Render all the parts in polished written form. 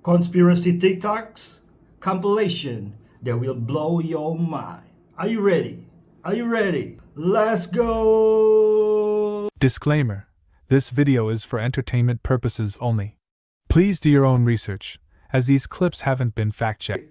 Conspiracy TikToks, compilation that will blow your mind. Are you ready? Are you ready? Let's go! Disclaimer: this video is for entertainment purposes only. Please do your own research, as these clips haven't been fact-checked.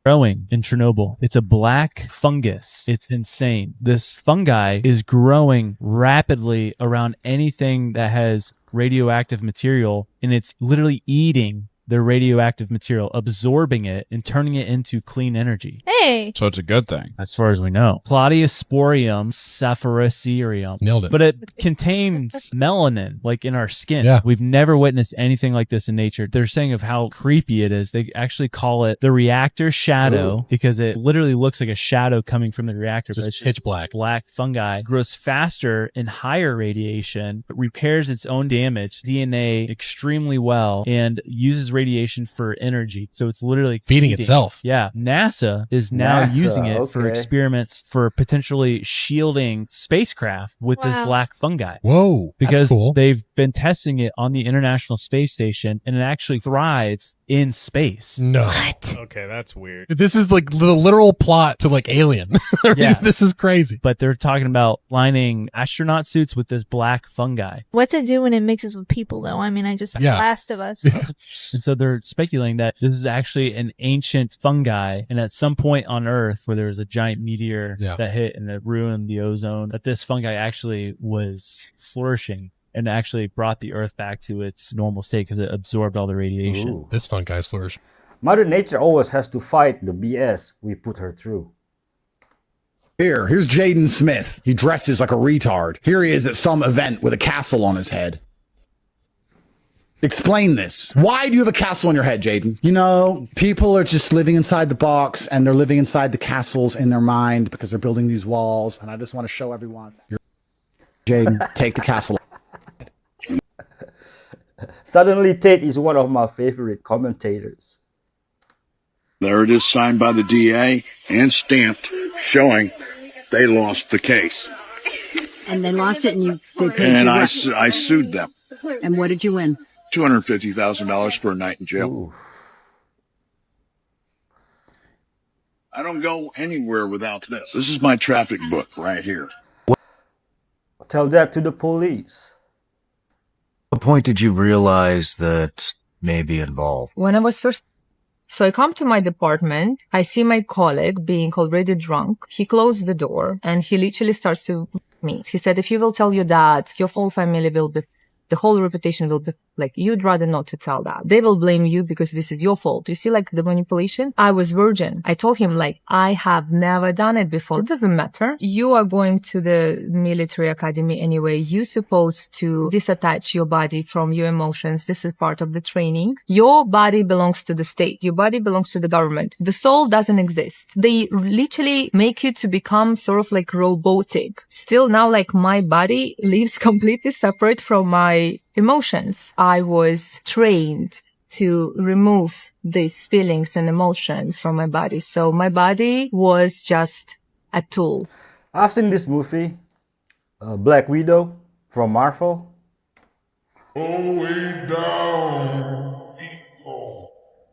Growing in Chernobyl. It's a black fungus. It's insane. This fungi is growing rapidly around anything that has radioactive material, and it's literally eating the radioactive material, absorbing it and turning it into clean energy. Hey! So it's a good thing. As far as we know. Claudiosporium sapphirocerium. Nailed it. But it contains melanin, like in our skin. Yeah. We've never witnessed anything like this in nature. They're saying of how creepy it is. They actually call it the reactor shadow because it literally looks like a shadow coming from the reactor. But it's pitch black. Black fungi. Grows faster in higher radiation, but repairs its own damage, DNA extremely well, and uses radiation for energy. So it's literally Feeding itself. Yeah. NASA is now using it for experiments for potentially shielding spacecraft with this black fungi. Whoa. Because that's cool. they've been testing it on the International Space Station, and it actually thrives in space. No. What? Okay, that's weird. This is like the literal plot to like Alien. Yeah. This is crazy. But they're talking about lining astronaut suits with this black fungi. What's it do when it mixes with people, though? I mean, Last of Us. And so they're speculating that this is actually an ancient fungi, and at some point on Earth where there was a giant meteor that hit and it ruined the ozone, that this fungi actually was flourishing and actually brought the Earth back to its normal state because it absorbed all the radiation. Ooh. This fungi's flourishing. Mother Nature always has to fight the BS we put her through. Here's Jaden Smith. He dresses like a retard. Here he is at some event with a castle on his head. Explain this. Why do you have a castle on your head, Jaden? You know, people are just living inside the box, and they're living inside the castles in their mind because they're building these walls, and I just want to show everyone. Jaden, take the castle. Suddenly Tate is one of my favorite commentators. There it is, signed by the DA and stamped, showing they lost the case. And they lost it, and they paid And you I what? sued them. And what did you win? $250,000 for a night in jail. Ooh. I don't go anywhere without this. This is my traffic book right here. Tell that to the police. What point did you realize that may be involved? When I was first, so I come to my department, I see my colleague being already drunk. He closed the door and he literally starts to meet. He said, if you will tell your dad, your whole family will be, the whole reputation will be like, you'd rather not to tell that. They will blame you because this is your fault. You see, like the manipulation? I was virgin. I told him, like, I have never done it before. It doesn't matter. You are going to the military academy anyway. You're supposed to disattach your body from your emotions. This is part of the training. Your body belongs to the state. Your body belongs to the government. The soul doesn't exist. They literally make you to become sort of like robotic. Still now, like my body lives completely separate from my emotions. I was trained to remove these feelings and emotions from my body. So my body was just a tool. I've seen this movie, Black Widow from Marvel. Always down.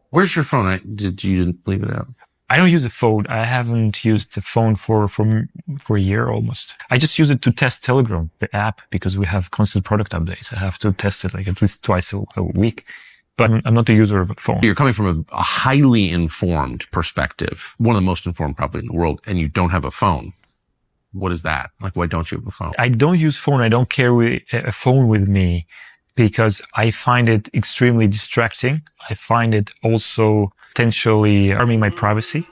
Where's your phone? You didn't leave it out. I don't use a phone. I haven't used the phone for a year almost. I just use it to test Telegram, the app, because we have constant product updates. I have to test it like at least twice a week. But I'm not a user of a phone. You're coming from a highly informed perspective, one of the most informed probably in the world, and you don't have a phone. What is that? Like, why don't you have a phone? I don't use phone. I don't carry a phone with me because I find it extremely distracting. I find it also potentially harming my privacy.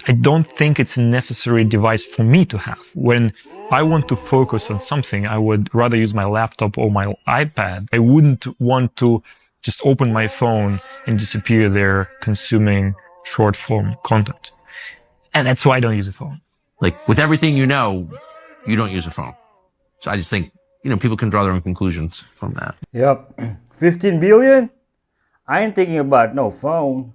I don't think it's a necessary device for me to have. When I want to focus on something, I would rather use my laptop or my iPad. I wouldn't want to just open my phone and disappear there consuming short form content. And that's why I don't use a phone. Like, with everything you know, you don't use a phone. So I just think, people can draw their own conclusions from that. Yep. 15 billion? I ain't thinking about no phone.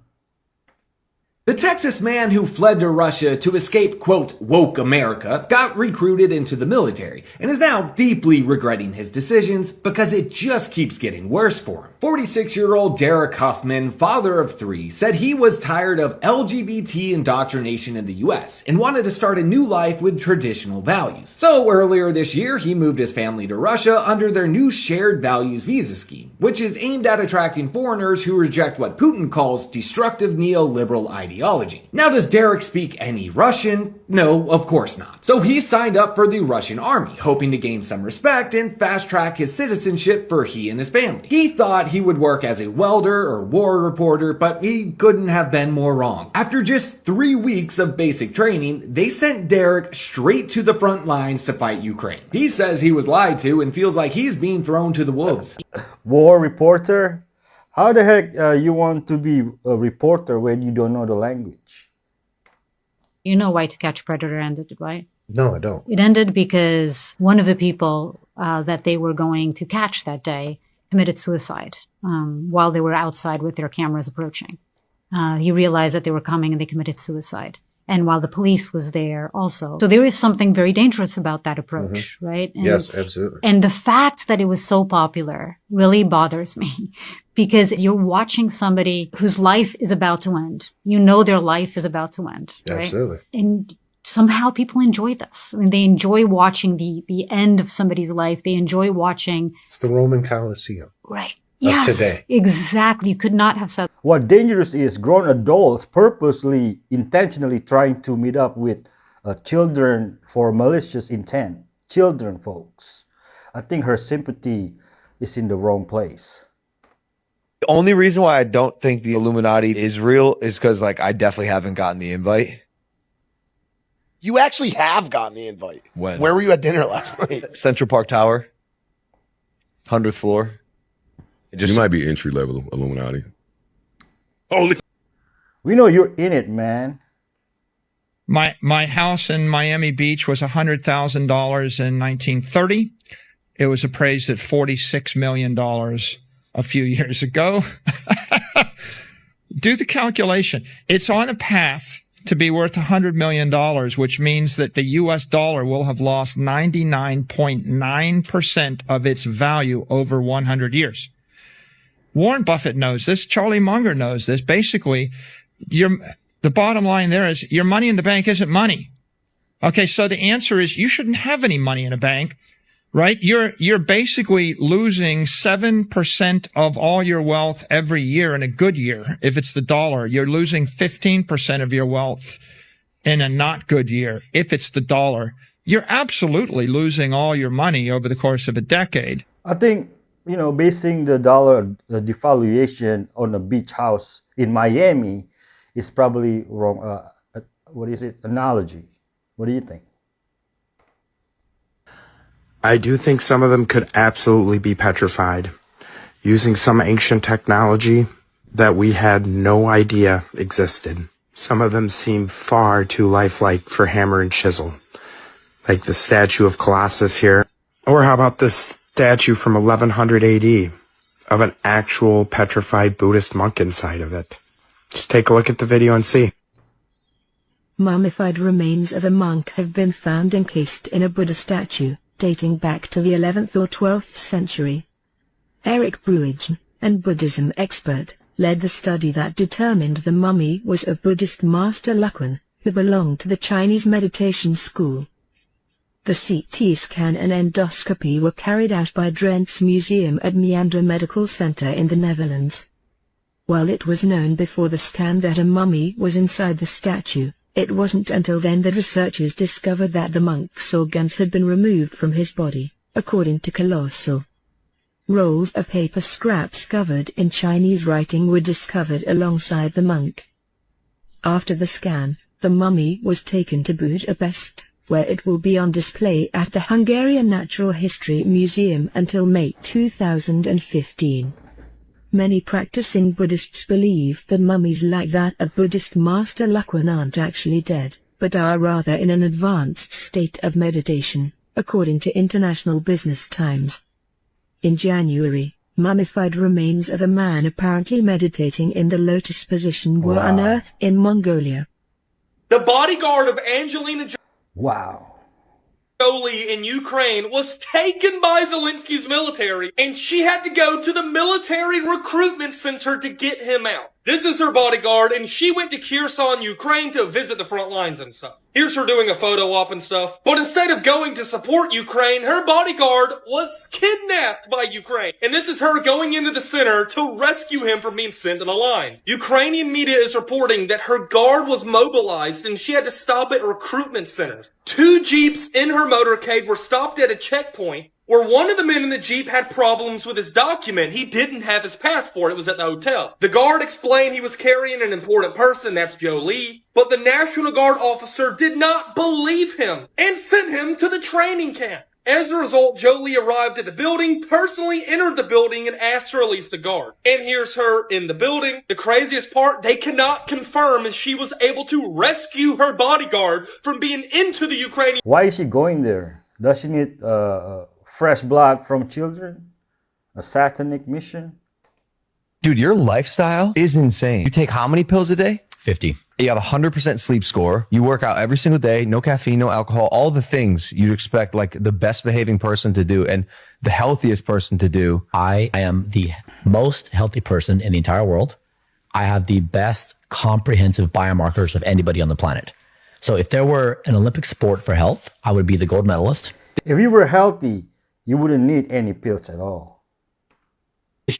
The Texas man who fled to Russia to escape, quote, woke America, got recruited into the military and is now deeply regretting his decisions because it just keeps getting worse for him. 46-year-old Derek Huffman, father of 3, said he was tired of LGBT indoctrination in the US and wanted to start a new life with traditional values. So earlier this year, he moved his family to Russia under their new shared values visa scheme, which is aimed at attracting foreigners who reject what Putin calls destructive neoliberal ideology. Now, does Derek speak any Russian? No, of course not. So he signed up for the Russian army, hoping to gain some respect and fast-track his citizenship for he and his family. He thought he would work as a welder or war reporter, but he couldn't have been more wrong. After just 3 weeks of basic training, they sent Derek straight to the front lines to fight Ukraine. He says he was lied to and feels like he's being thrown to the wolves. War reporter? How the heck you want to be a reporter when you don't know the language? You know why To Catch a Predator ended, right? No, I don't. It ended because one of the people that they were going to catch that day committed suicide while they were outside with their cameras approaching. He realized that they were coming and they committed suicide. And while the police was there also. So there is something very dangerous about that approach, right? And, yes, absolutely. And the fact that it was so popular really bothers me because you're watching somebody whose life is about to end. You know their life is about to end, right? Absolutely. And somehow people enjoy this. I mean, they enjoy watching the end of somebody's life. They enjoy watching. It's the Roman Colosseum. Right. Yes, today. Exactly. You could not have said. What dangerous is grown adults purposely, intentionally trying to meet up with children for malicious intent. Children, folks. I think her sympathy is in the wrong place. The only reason why I don't think the Illuminati is real is because, like, I definitely haven't gotten the invite. You actually have gotten the invite. When? Where were you at dinner last night? Central Park Tower, 100th floor. You might be entry level Illuminati. Holy! We know you're in it, man. My house in Miami Beach was $100,000 in 1930. It was appraised at $46 million a few years ago. Do the calculation. It's on a path to be worth $100 million, which means that the U.S. dollar will have lost 99.9% of its value over 100 years. Warren Buffett knows this. Charlie Munger knows this. Basically, the bottom line there is your money in the bank isn't money. Okay, so the answer is you shouldn't have any money in a bank, right? You're basically losing 7% of all your wealth every year in a good year. If it's the dollar, you're losing 15% of your wealth in a not good year. If it's the dollar, you're absolutely losing all your money over the course of a decade. I think, basing the dollar devaluation on a beach house in Miami is probably wrong. Analogy. What do you think? I do think some of them could absolutely be petrified, using some ancient technology that we had no idea existed. Some of them seem far too lifelike for hammer and chisel, like the statue of Colossus here. Or how about this statue from 1100 AD of an actual petrified Buddhist monk inside of it? Just take a look at the video and see. Mummified remains of a monk have been found encased in a Buddha statue, dating back to the 11th or 12th century. Eric Bruigen, an Buddhism expert, led the study that determined the mummy was of Buddhist master Lakuan, who belonged to the Chinese meditation school. The CT scan and endoscopy were carried out by Drent's Museum at Meander Medical Center in the Netherlands. While it was known before the scan that a mummy was inside the statue, it wasn't until then that researchers discovered that the monk's organs had been removed from his body, according to Colossal. Rolls of paper scraps covered in Chinese writing were discovered alongside the monk. After the scan, the mummy was taken to Budapest, where it will be on display at the Hungarian Natural History Museum until May 2015. Many practicing Buddhists believe that mummies like that of Buddhist master Lakuan aren't actually dead, but are rather in an advanced state of meditation, according to International Business Times. In January, Mummified remains of a man apparently meditating in the lotus position were unearthed in Mongolia. The bodyguard of Angelina Wow. Jolie in Ukraine was taken by Zelensky's military, and she had to go to the military recruitment center to get him out. This is her bodyguard, and she went to Kherson, Ukraine to visit the front lines and stuff. Here's her doing a photo op and stuff. But instead of going to support Ukraine, her bodyguard was kidnapped by Ukraine. And this is her going into the center to rescue him from being sent to the lines. Ukrainian media is reporting that her guard was mobilized and she had to stop at recruitment centers. 2 jeeps in her motorcade were stopped at a checkpoint where one of the men in the Jeep had problems with his document. He didn't have his passport. It was at the hotel. The guard explained he was carrying an important person, that's Jolie, but the National Guard officer did not believe him and sent him to the training camp. As a result, Jolie arrived at the building, personally entered the building, and asked to release the guard. And here's her in the building. The craziest part, they cannot confirm if she was able to rescue her bodyguard from being into the Ukrainian. Why is she going there? Does she need fresh blood from children? A satanic mission? Dude, your lifestyle is insane. You take how many pills a day? 50. You have a 100% sleep score. You work out every single day. No caffeine, no alcohol, all the things you'd expect like the best behaving person to do and the healthiest person to do. I am the most healthy person in the entire world. I have the best comprehensive biomarkers of anybody on the planet. So if there were an Olympic sport for health, I would be the gold medalist. If you were healthy, you wouldn't need any pills at all.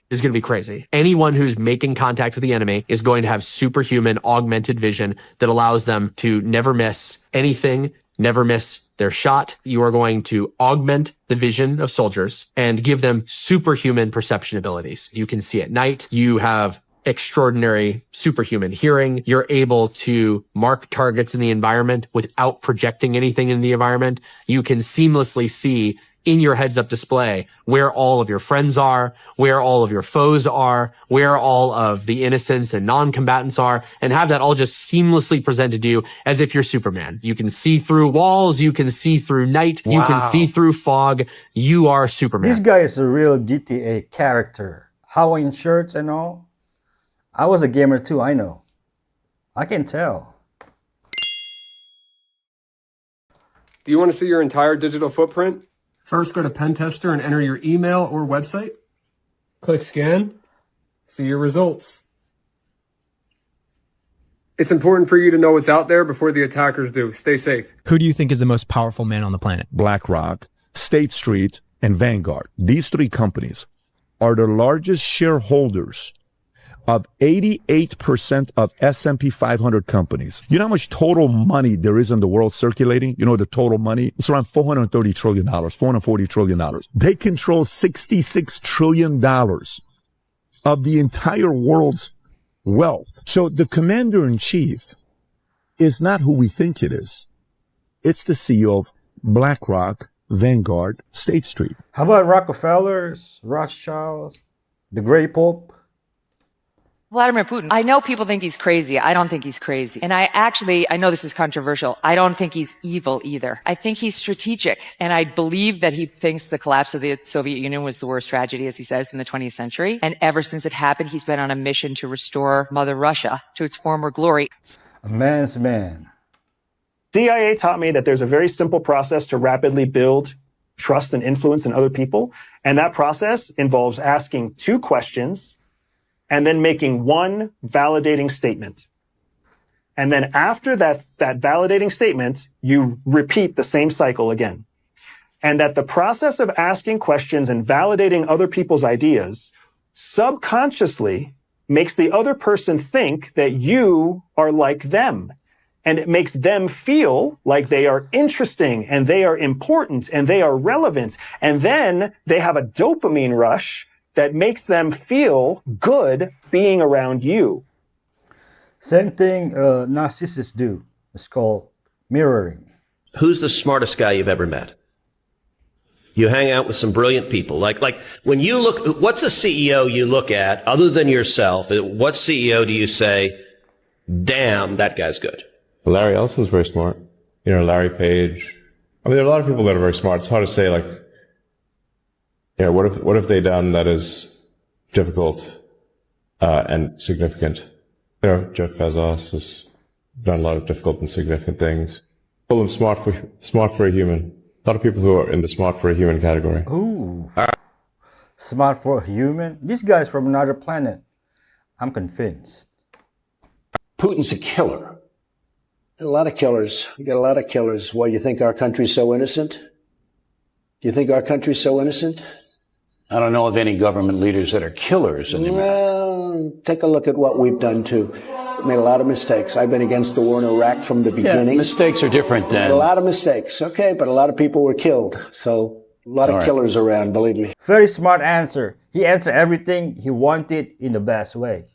Is going to be crazy. Anyone who's making contact with the enemy is going to have superhuman augmented vision that allows them to never miss anything, never miss their shot. You are going to augment the vision of soldiers and give them superhuman perception abilities. You can see at night. You have extraordinary superhuman hearing. You're able to mark targets in the environment without projecting anything in the environment. You can seamlessly see in your heads-up display where all of your friends are, where all of your foes are, where all of the innocents and non-combatants are, and have that all just seamlessly presented to you as if you're Superman. You can see through walls, you can see through night, you can see through fog. You are Superman. This guy is a real GTA character. Hawaiian shirts and all. I was a gamer too, I know. I can tell. Do you want to see your entire digital footprint? First, go to Pentester and enter your email or website. Click Scan. See your results. It's important for you to know what's out there before the attackers do. Stay safe. Who do you think is the most powerful man on the planet? BlackRock, State Street, and Vanguard. These 3 companies are the largest shareholders of 88% of S&P 500 companies. You know how much total money there is in the world circulating? You know the total money? It's around $430 trillion, $440 trillion. They control $66 trillion of the entire world's wealth. So the commander-in-chief is not who we think it is. It's the CEO of BlackRock, Vanguard, State Street. How about Rockefellers, Rothschilds, the Grey Pope? Vladimir Putin. I know people think he's crazy. I don't think he's crazy. And I know this is controversial. I don't think he's evil either. I think he's strategic. And I believe that he thinks the collapse of the Soviet Union was the worst tragedy, as he says, in the 20th century. And ever since it happened, he's been on a mission to restore Mother Russia to its former glory. A man's man. CIA taught me that there's a very simple process to rapidly build trust and influence in other people. And that process involves asking 2 questions and then making 1 validating statement. And then after that validating statement, you repeat the same cycle again. And that the process of asking questions and validating other people's ideas subconsciously makes the other person think that you are like them. And it makes them feel like they are interesting and they are important and they are relevant. And then they have a dopamine rush that makes them feel good being around you. Same thing narcissists do. It's called mirroring. Who's the smartest guy you've ever met? You hang out with some brilliant people. Like when you look, what's a CEO you look at other than yourself? What CEO do you say, damn, that guy's good? Larry Ellison's very smart. You know, Larry Page. I mean, there are a lot of people that are very smart. It's hard to say, like, you know, what have they done that is difficult and significant. You know, Jeff Bezos has done a lot of difficult and significant things. Call him smart for a human. A lot of people who are in the smart for a human category. Ooh. Smart for a human? This guy's from another planet. I'm convinced. Putin's a killer. A lot of killers. We got a lot of killers. Why, you think our country's so innocent? You think our country's so innocent? I don't know of any government leaders that are killers in America. Well, take a look at what we've done too. We made a lot of mistakes. I've been against the war in Iraq from the beginning. Mistakes are different than... A lot of mistakes. Okay, but a lot of people were killed. So a lot of killers around, believe me. Very smart answer. He answered everything he wanted in the best way.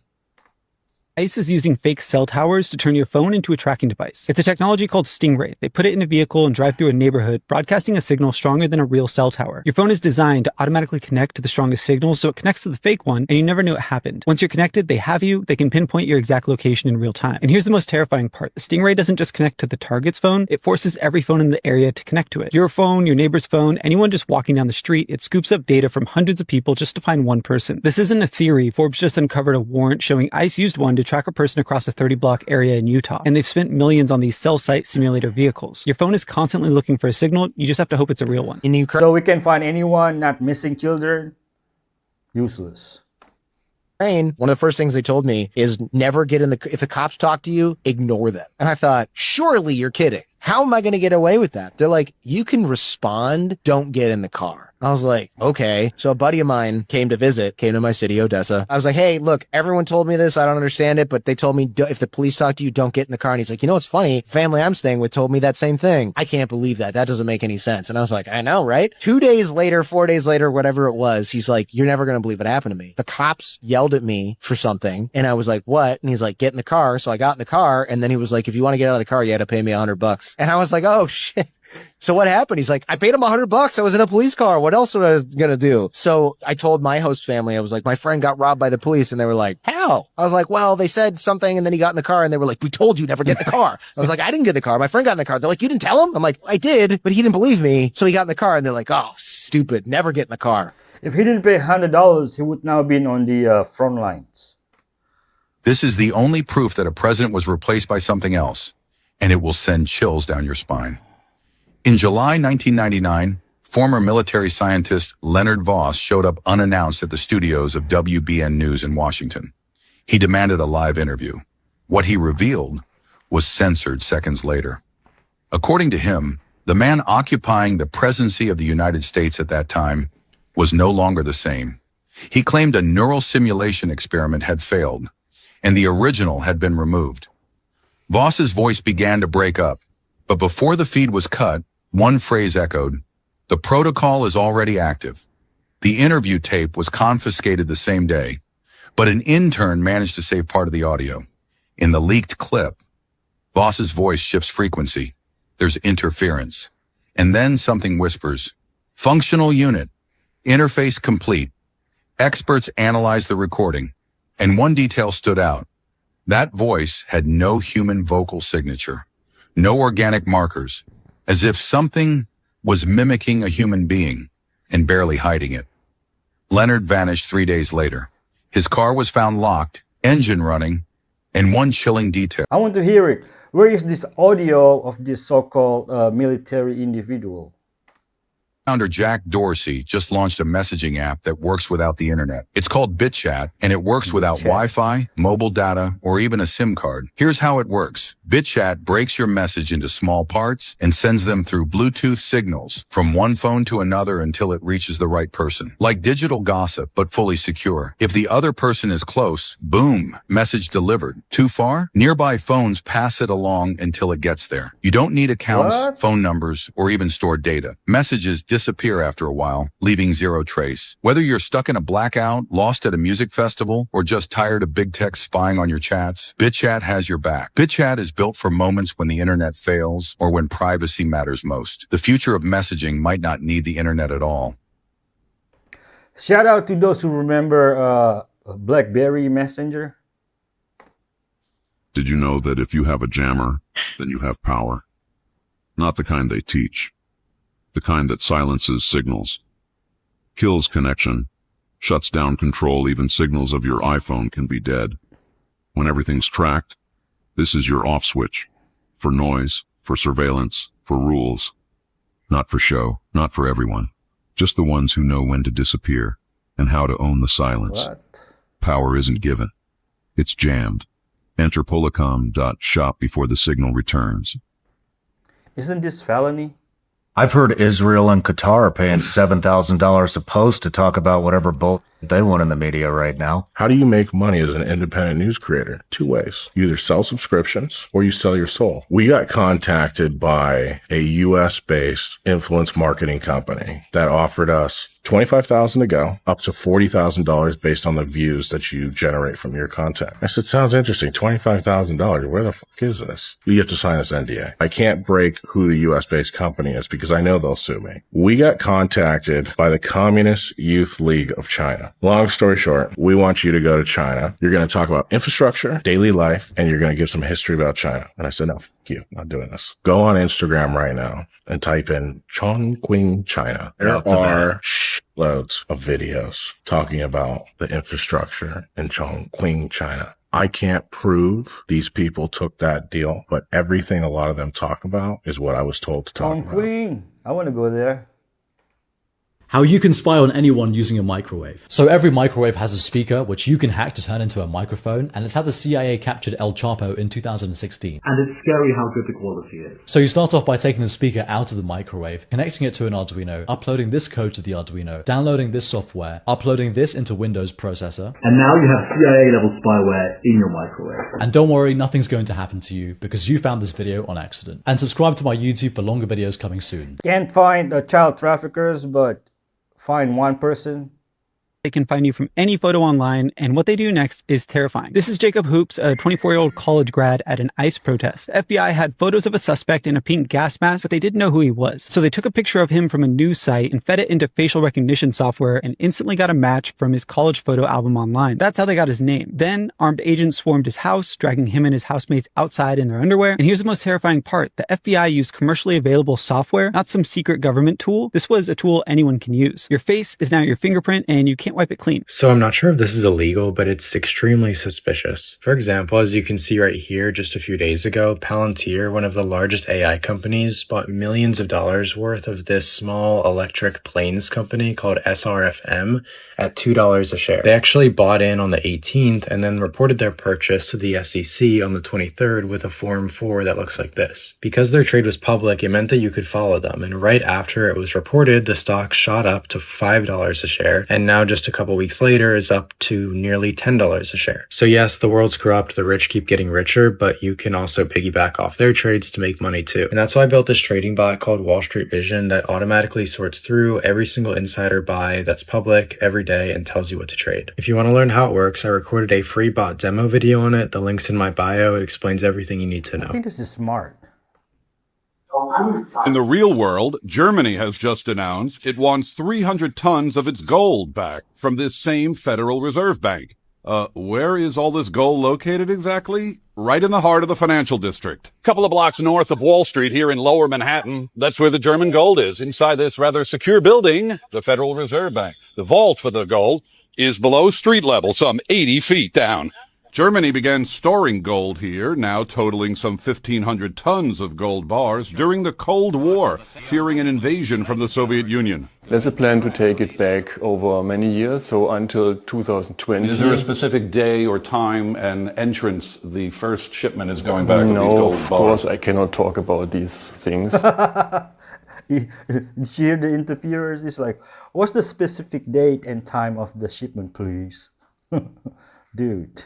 ICE is using fake cell towers to turn your phone into a tracking device. It's a technology called Stingray. They put it in a vehicle and drive through a neighborhood, broadcasting a signal stronger than a real cell tower. Your phone is designed to automatically connect to the strongest signal, so it connects to the fake one, and you never know it happened. Once you're connected, they have you. They can pinpoint your exact location in real time. And here's the most terrifying part. The Stingray doesn't just connect to the target's phone, it forces every phone in the area to connect to it. Your phone, your neighbor's phone, anyone just walking down the street, it scoops up data from hundreds of people just to find one person. This isn't a theory. Forbes just uncovered a warrant showing ICE used one to track a person across a 30-block area in Utah, and they've spent millions on these cell site simulator vehicles. Your phone is constantly looking for a signal, you just have to hope it's a real one. So we can find anyone not missing children? Useless. One of the first things they told me is never get in if the cops talk to you, ignore them. And I thought, surely you're kidding. How am I going to get away with that? They're like, you can respond, don't get in the car. I was like, okay. So a buddy of mine came to my city, Odessa. I was like, hey, look, everyone told me this. I don't understand it, but they told me if the police talk to you, don't get in the car. And he's like, you know what's funny? Family I'm staying with told me that same thing. I can't believe that. That doesn't make any sense. And I was like, I know, right? 4 days later, whatever it was, he's like, you're never going to believe what happened to me. The cops yelled at me for something. And I was like, what? And he's like, get in the car. So I got in the car. And then he was like, if you want to get out of the car, you had to pay me $100. And I was like, oh shit. So what happened? He's like, I paid him $100. I was in a police car. What else was I going to do? So I told my host family, I was like, my friend got robbed by the police. And they were like, how? I was like, well, they said something. And then he got in the car and they were like, we told you never get in the car. I was like, I didn't get in the car. My friend got in the car. They're like, you didn't tell him? I'm like, I did, but he didn't believe me. So he got in the car and they're like, oh, stupid. Never get in the car. If he didn't pay $100, he would now be on the front lines. This is the only proof that a president was replaced by something else, and it will send chills down your spine. In July 1999, former military scientist Leonard Voss showed up unannounced at the studios of WBN News in Washington. He demanded a live interview. What he revealed was censored seconds later. According to him, the man occupying the presidency of the United States at that time was no longer the same. He claimed a neural simulation experiment had failed, and the original had been removed. Voss's voice began to break up, but before the feed was cut, one phrase echoed, "The protocol is already active." The interview tape was confiscated the same day, but an intern managed to save part of the audio. In the leaked clip, Voss's voice shifts frequency. There's interference. And then something whispers, "Functional unit, interface complete." Experts analyzed the recording, and one detail stood out. That voice had no human vocal signature, no organic markers, as if something was mimicking a human being and barely hiding it. Leonard vanished 3 days later. His car was found locked, engine running, and one chilling detail. I want to hear it. Where is this audio of this so-called military individual? Founder Jack Dorsey just launched a messaging app that works without the internet. It's called BitChat, and it works without Wi-Fi, mobile data, or even a SIM card. Here's how it works. BitChat breaks your message into small parts and sends them through Bluetooth signals from one phone to another until it reaches the right person. Like digital gossip, but fully secure. If the other person is close, boom, message delivered. Too far? Nearby phones pass it along until it gets there. You don't need accounts, phone numbers, or even stored data. Messages disappear after a while, leaving zero trace. Whether you're stuck in a blackout, lost at a music festival, or just tired of big tech spying on your chats, BitChat has your back. BitChat is built for moments when the internet fails or when privacy matters most. The future of messaging might not need the internet at all. Shout out to those who remember BlackBerry Messenger. Did you know that if you have a jammer, then you have power? Not the kind they teach. The kind that silences signals, kills connection, Shuts down control, even signals of your iPhone can be dead. When everything's tracked, this is your off switch. For noise, for surveillance, for rules. Not for show, not for everyone. Just the ones who know when to disappear and how to own the silence. What? Power isn't given. It's jammed. Enter polycom.shop before the signal returns. Isn't this felony? I've heard Israel and Qatar are paying $7,000 a post to talk about whatever bull they want in the media right now. How do you make money as an independent news creator? Two ways. You either sell subscriptions or you sell your soul. We got contacted by a US-based influence marketing company that offered us $25,000 to go, up to $40,000 based on the views that you generate from your content. I said, sounds interesting. $25,000. Where the fuck is this? You have to sign this NDA. I can't break who the US-based company is because I know they'll sue me. We got contacted by the Communist Youth League of China. Long story short, we want you to go to China. You're going to talk about infrastructure, daily life, and you're going to give some history about China. And I said, no, fuck you. I'm not doing this. Go on Instagram right now and type in Chongqing, China. There are loads of videos talking about the infrastructure in Chongqing, China. I can't prove these people took that deal, but everything a lot of them talk about is what I was told to talk about. Chongqing. I want to go there. How you can spy on anyone using a microwave. So every microwave has a speaker which you can hack to turn into a microphone, and it's how the CIA captured El Chapo in 2016. And it's scary how good the quality is. So you start off by taking the speaker out of the microwave, connecting it to an Arduino, uploading this code to the Arduino, downloading this software, uploading this into Windows processor. And now you have CIA level spyware in your microwave. And don't worry, nothing's going to happen to you because you found this video on accident. And subscribe to my YouTube for longer videos coming soon. Can't find child traffickers, but find one person. They can find you from any photo online, and what they do next is terrifying. This is Jacob Hoops, a 24-year-old college grad at an ICE protest. The FBI had photos of a suspect in a pink gas mask, but they didn't know who he was. So they took a picture of him from a news site and fed it into facial recognition software and instantly got a match from his college photo album online. That's how they got his name. Then armed agents swarmed his house, dragging him and his housemates outside in their underwear. And here's the most terrifying part. The FBI used commercially available software, not some secret government tool. This was a tool anyone can use. Your face is now your fingerprint, and you can't wipe it clean. So I'm not sure if this is illegal, but it's extremely suspicious. For example, as you can see right here, just a few days ago, Palantir, one of the largest AI companies, bought millions of dollars worth of this small electric planes company called SRFM at $2 a share. They actually bought in on the 18th and then reported their purchase to the SEC on the 23rd with a Form 4 that looks like this. Because their trade was public, it meant that you could follow them, and right after it was reported, the stock shot up to $5 a share, and now just a couple weeks later is up to nearly $10 a share. So yes, the world's corrupt, the rich keep getting richer, but you can also piggyback off their trades to make money too. And that's why I built this trading bot called Wall Street Vision that automatically sorts through every single insider buy that's public every day and tells you what to trade. If you want to learn how it works, I recorded a free bot demo video on it. The link's in my bio. It explains everything you need to know. I think this is smart. In the real world, Germany has just announced it wants 300 tons of its gold back from this same Federal Reserve Bank. Where is all this gold located exactly? Right in the heart of the financial district. Couple of blocks north of Wall Street here in Lower Manhattan. That's where the German gold is, inside this rather secure building, the Federal Reserve Bank. The vault for the gold is below street level, some 80 feet down. Germany began storing gold here, now totaling some 1,500 tons of gold bars during the Cold War, fearing an invasion from the Soviet Union. There's a plan to take it back over many years, so until 2020. Is there a specific day or time and entrance the first shipment is going back with these gold bars? No, of course I cannot talk about these things. You hear the interviewers? It's like, what's the specific date and time of the shipment, please? Dude.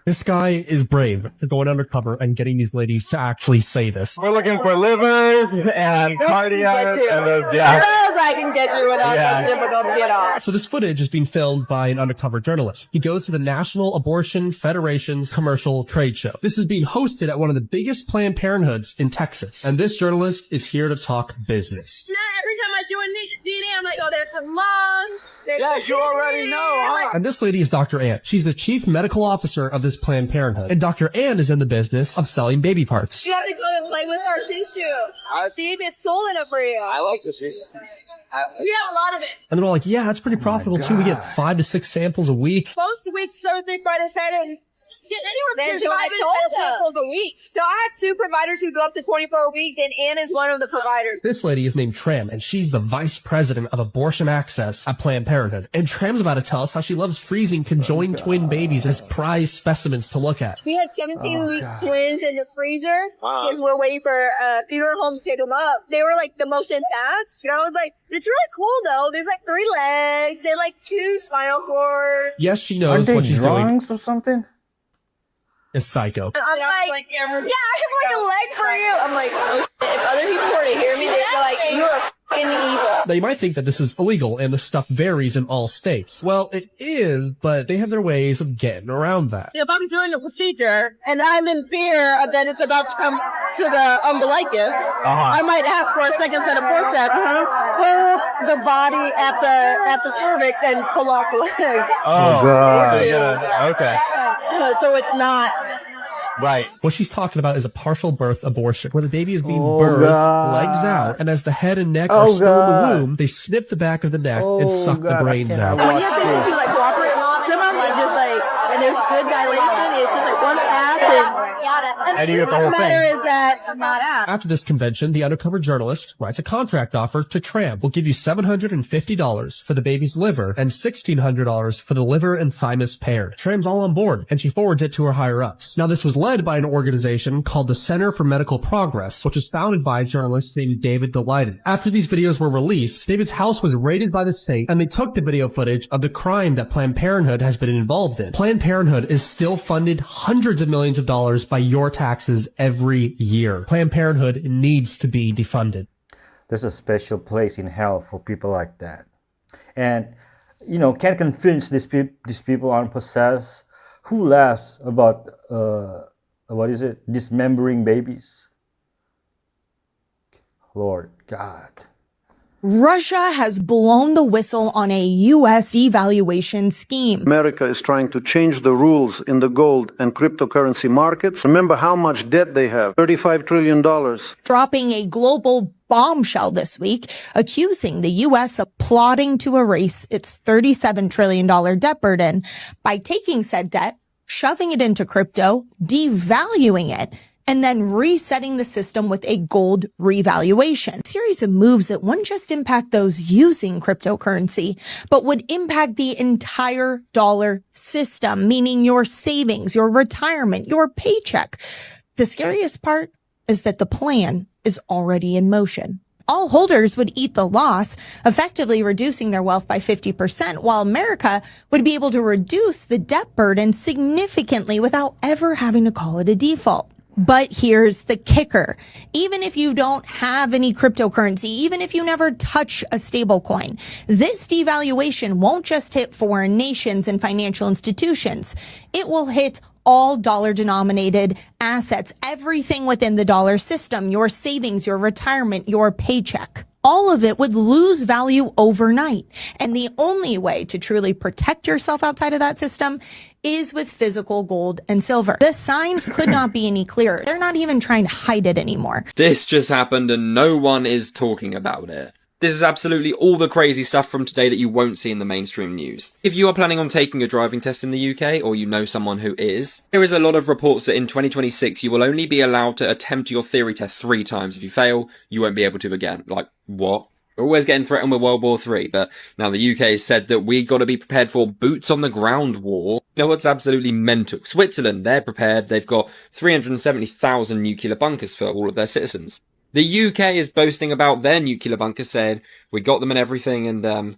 This guy is brave to going undercover and getting these ladies to actually say this. We're looking for livers and cardiac and I can get you without but don't get off. So this footage is being filmed by an undercover journalist. He goes to the National Abortion Federation's commercial trade show. This is being hosted at one of the biggest Planned Parenthoods in Texas. And this journalist is here to talk business. Every time I do a DNA, I'm like, oh, there's some lung. Yeah, you already know, huh? And this lady is Dr. Ann. She's the chief medical officer of this Planned Parenthood. And Dr. Ann is in the business of selling baby parts. You have to go and play with our tissue. See if it's cool enough for you. I like to see. We have a lot of it. And they're all like, yeah, that's pretty profitable too. We get 5 to 6 samples a week. Most weeks, Thursday, Friday, Saturday. Get anywhere Then between so I 5 and told 10 her. samples a week. So I have 2 providers who go up to 24 a week, and Ann is one of the providers. This lady is named Tram, and she's the vice president of abortion access at Planned Parenthood. And Tram's about to tell us how she loves freezing conjoined twin babies as prize specimens to look at. We had 17-week twins in the freezer, and we're waiting for a funeral home to pick them up. They were like the most intact. And I was like, it's really cool though. There's like 3 legs, they like 2 spinal cords. Yes, she Aren't knows they what she's doing. drawings or something? Is psycho. I'm like, yeah, I have like a leg for you. I'm like, oh shit. If other people were to hear me, they'd be like, you're fucking evil. Now, you might think that this is illegal and the stuff varies in all states. Well, it is, but they have their ways of getting around that. If I'm doing a procedure and I'm in fear that it's about to come to the umbilicus, I might ask for a second set of forceps, pull the body at the cervix and pull off the leg. Oh, God. Okay. So it's not. Right. What she's talking about is a partial birth abortion, where the baby is being Oh, birthed, God. legs out, and as the head and neck Oh, are still in God. the womb, they snip the back of the neck Oh, and suck the God, I brains cannot out. watch You have to this. do like cooperate. Some of them are just like, and there's good dilation. It's just like one pass And you get the whole The thing. matter is that I'm not out. After this convention, the undercover journalist writes a contract offer to Tram. We'll give you $750 for the baby's liver and $1,600 for the liver and thymus paired. Tram's all on board, and she forwards it to her higher-ups. Now, this was led by an organization called the Center for Medical Progress, which was founded by a journalist named David Delighted. After these videos were released, David's house was raided by the state, and they took the video footage of the crime that Planned Parenthood has been involved in. Planned Parenthood is still funded hundreds of millions of dollars by your taxes every year. Planned Parenthood needs to be defunded. There's a special place in hell for people like that. And, you know, can't convince these people aren't possessed. Who laughs about, what is it, dismembering babies? Lord God. Russia has blown the whistle on a U.S. devaluation scheme. America is trying to change the rules in the gold and cryptocurrency markets. Remember how much debt they have, $35 trillion. Dropping a global bombshell this week, accusing the U.S. of plotting to erase its $37 trillion debt burden by taking said debt, shoving it into crypto, devaluing it, and then resetting the system with a gold revaluation. A series of moves that wouldn't just impact those using cryptocurrency, but would impact the entire dollar system, meaning your savings, your retirement, your paycheck. The scariest part is that the plan is already in motion. All holders would eat the loss, effectively reducing their wealth by 50%, while America would be able to reduce the debt burden significantly without ever having to call it a default. But here's the kicker. Even if you don't have any cryptocurrency, even if you never touch a stable coin, this devaluation won't just hit foreign nations and financial institutions. It will hit all dollar-denominated assets, everything within the dollar system, your savings, your retirement, your paycheck. All of it would lose value overnight. And the only way to truly protect yourself outside of that system is with physical gold and silver. The signs could not be any clearer. They're not even trying to hide it anymore. This just happened and no one is talking about it. This is absolutely all the crazy stuff from today that you won't see in the mainstream news. If you are planning on taking a driving test in the UK, or you know someone who is, there is a lot of reports that in 2026 you will only be allowed to attempt your theory test 3 times. If you fail, you won't be able to again. Like, what? We're always getting threatened with World War III, but now the UK has said that we got to be prepared for boots on the ground war. You know what's absolutely mental? Switzerland, they're prepared. They've got 370,000 nuclear bunkers for all of their citizens. The UK is boasting about their nuclear bunkers, saying, we got them and everything, and,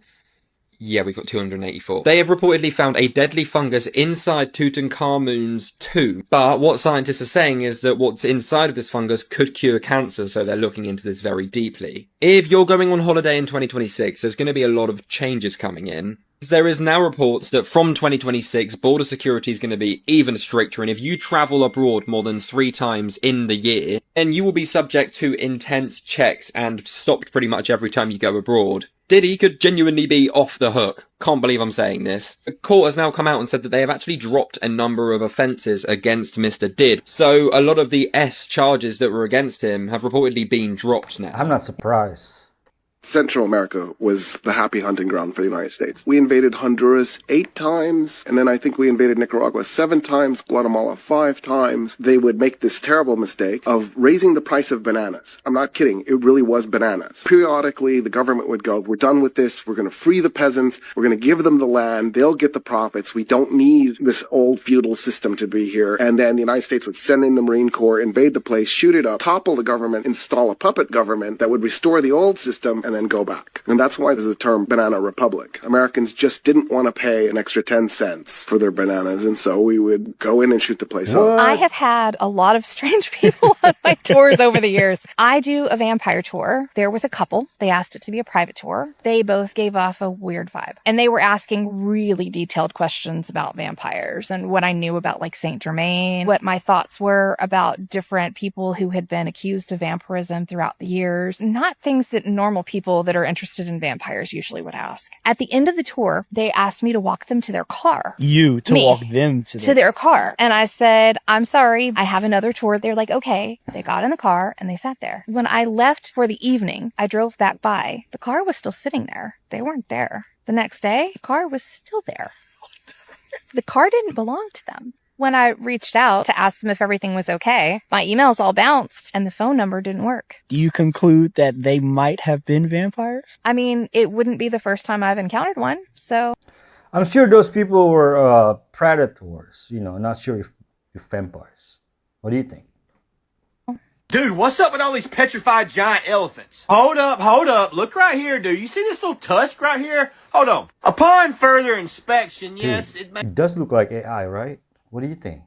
yeah, we've got 284. They have reportedly found a deadly fungus inside Tutankhamun's tomb, but what scientists are saying is that what's inside of this fungus could cure cancer, so they're looking into this very deeply. If you're going on holiday in 2026, there's going to be a lot of changes coming in. There is now reports that from 2026, border security is going to be even stricter, and if you travel abroad more than 3 times in the year, then you will be subject to intense checks and stopped pretty much every time you go abroad. Diddy could genuinely be off the hook. Can't believe I'm saying this. The court has now come out and said that they have actually dropped a number of offences against Mr. Did. So a lot of the S charges that were against him have reportedly been dropped now. I'm not surprised. Central America was the happy hunting ground for the United States. We invaded Honduras 8 times, and then I think we invaded Nicaragua 7 times, Guatemala 5 times. They would make this terrible mistake of raising the price of bananas. I'm not kidding. It really was bananas. Periodically, the government would go, we're done with this. We're going to free the peasants. We're going to give them the land. They'll get the profits. We don't need this old feudal system to be here. And then the United States would send in the Marine Corps, invade the place, shoot it up, topple the government, install a puppet government that would restore the old system, and then go back. And that's why there's the term banana republic. Americans just didn't want to pay an extra 10 cents for their bananas, and so we would go in and shoot the place up. I have had a lot of strange people on my tours over the years. I do a vampire tour. There was a couple. They asked it to be a private tour. They both gave off a weird vibe. And they were asking really detailed questions about vampires and what I knew about like Saint Germain, what my thoughts were about different people who had been accused of vampirism throughout the years. Not things that normal people that are interested in vampires usually would ask. At the end of the tour, they asked me to walk them to their car. Walk them to their car. And I said, I'm sorry, I have another tour. They're like, okay. They got in the car and they sat there. When I left for the evening, I drove back by. The car was still sitting there. They weren't there. The next day, the car was still there. The car didn't belong to them. When I reached out to ask them if everything was okay, my emails all bounced and the phone number didn't work. Do you conclude that they might have been vampires? I mean, it wouldn't be the first time I've encountered one, so... I'm sure those people were predators, not sure if vampires. What do you think? Dude, what's up with all these petrified giant elephants? Hold up. Look right here, dude. You see this little tusk right here? Hold on. Upon further inspection, yes, Dude, it does look like AI, right? What do you think?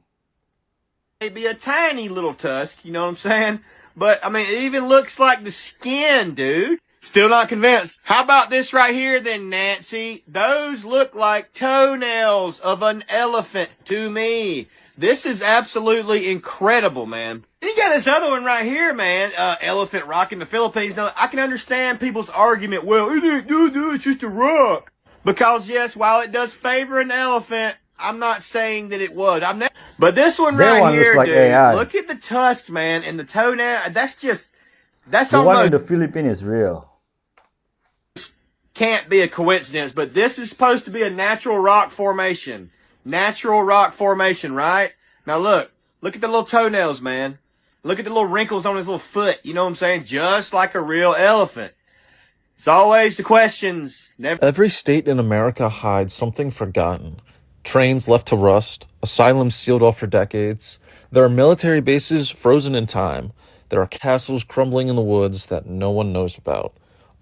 may be a tiny little tusk, you know what I'm saying? But, I mean, it even looks like the skin, dude. Still not convinced. How about this right here then, Nancy? Those look like toenails of an elephant to me. This is absolutely incredible, man. And you got this other one right here, man. Elephant rock in the Philippines. Now, I can understand people's argument. Well, it's just a rock. Because, yes, while it does favor an elephant, I'm not saying that it would. But this one right here, like dude, AI. Look at the tusk, man, and the toenail. That's the almost... one in the Philippines is real. Can't be a coincidence, but this is supposed to be a natural rock formation. Natural rock formation, right? Now look at the little toenails, man. Look at the little wrinkles on his little foot. You know what I'm saying? Just like a real elephant. It's always the questions. Every state in America hides something forgotten. Trains left to rust, asylums sealed off for decades. There are military bases frozen in time. There are castles crumbling in the woods that no one knows about.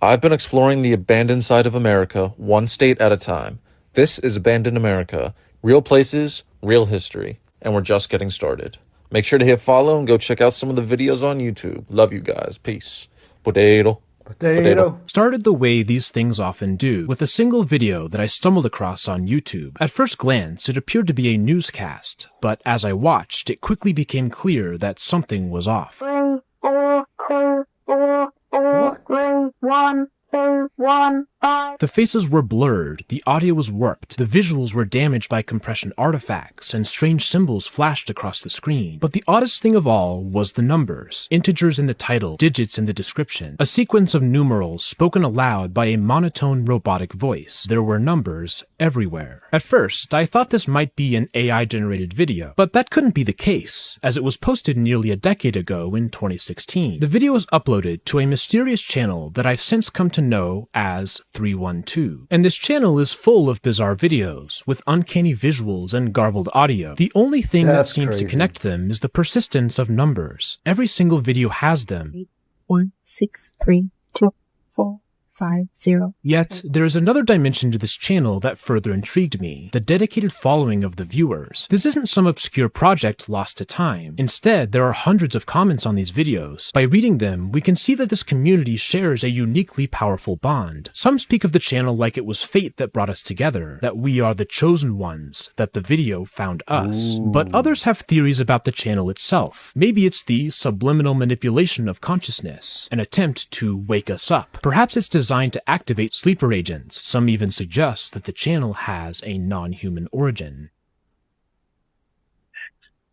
I've been exploring the abandoned side of America, one state at a time. This is Abandoned America. Real places, real history. And we're just getting started. Make sure to hit follow and go check out some of the videos on YouTube. Love you guys. Peace. Potato. Potato. Started the way these things often do, with a single video that I stumbled across on YouTube. At first glance, it appeared to be a newscast, but as I watched, it quickly became clear that something was off. 3, 4, 2, 4, 4, 3, 1, 2, 1, 5. The faces were blurred, the audio was warped, the visuals were damaged by compression artifacts, and strange symbols flashed across the screen. But the oddest thing of all was the numbers. Integers in the title, digits in the description, a sequence of numerals spoken aloud by a monotone robotic voice. There were numbers everywhere. At first, I thought this might be an AI-generated video, but that couldn't be the case, as it was posted nearly a decade ago in 2016. The video was uploaded to a mysterious channel that I've since come to know as 312. And this channel is full of bizarre videos, with uncanny visuals and garbled audio. The only thing that seems to connect them is the persistence of numbers. Every single video has them. 8, 1, 6, 3, 2, 4, 5, 0. Yet, there is another dimension to this channel that further intrigued me, the dedicated following of the viewers. This isn't some obscure project lost to time. Instead, there are hundreds of comments on these videos. By reading them, we can see that this community shares a uniquely powerful bond. Some speak of the channel like it was fate that brought us together, that we are the chosen ones, that the video found us. Ooh. But others have theories about the channel itself. Maybe it's the subliminal manipulation of consciousness, an attempt to wake us up. Perhaps it's designed to activate sleeper agents. Some even suggest that the channel has a non-human origin.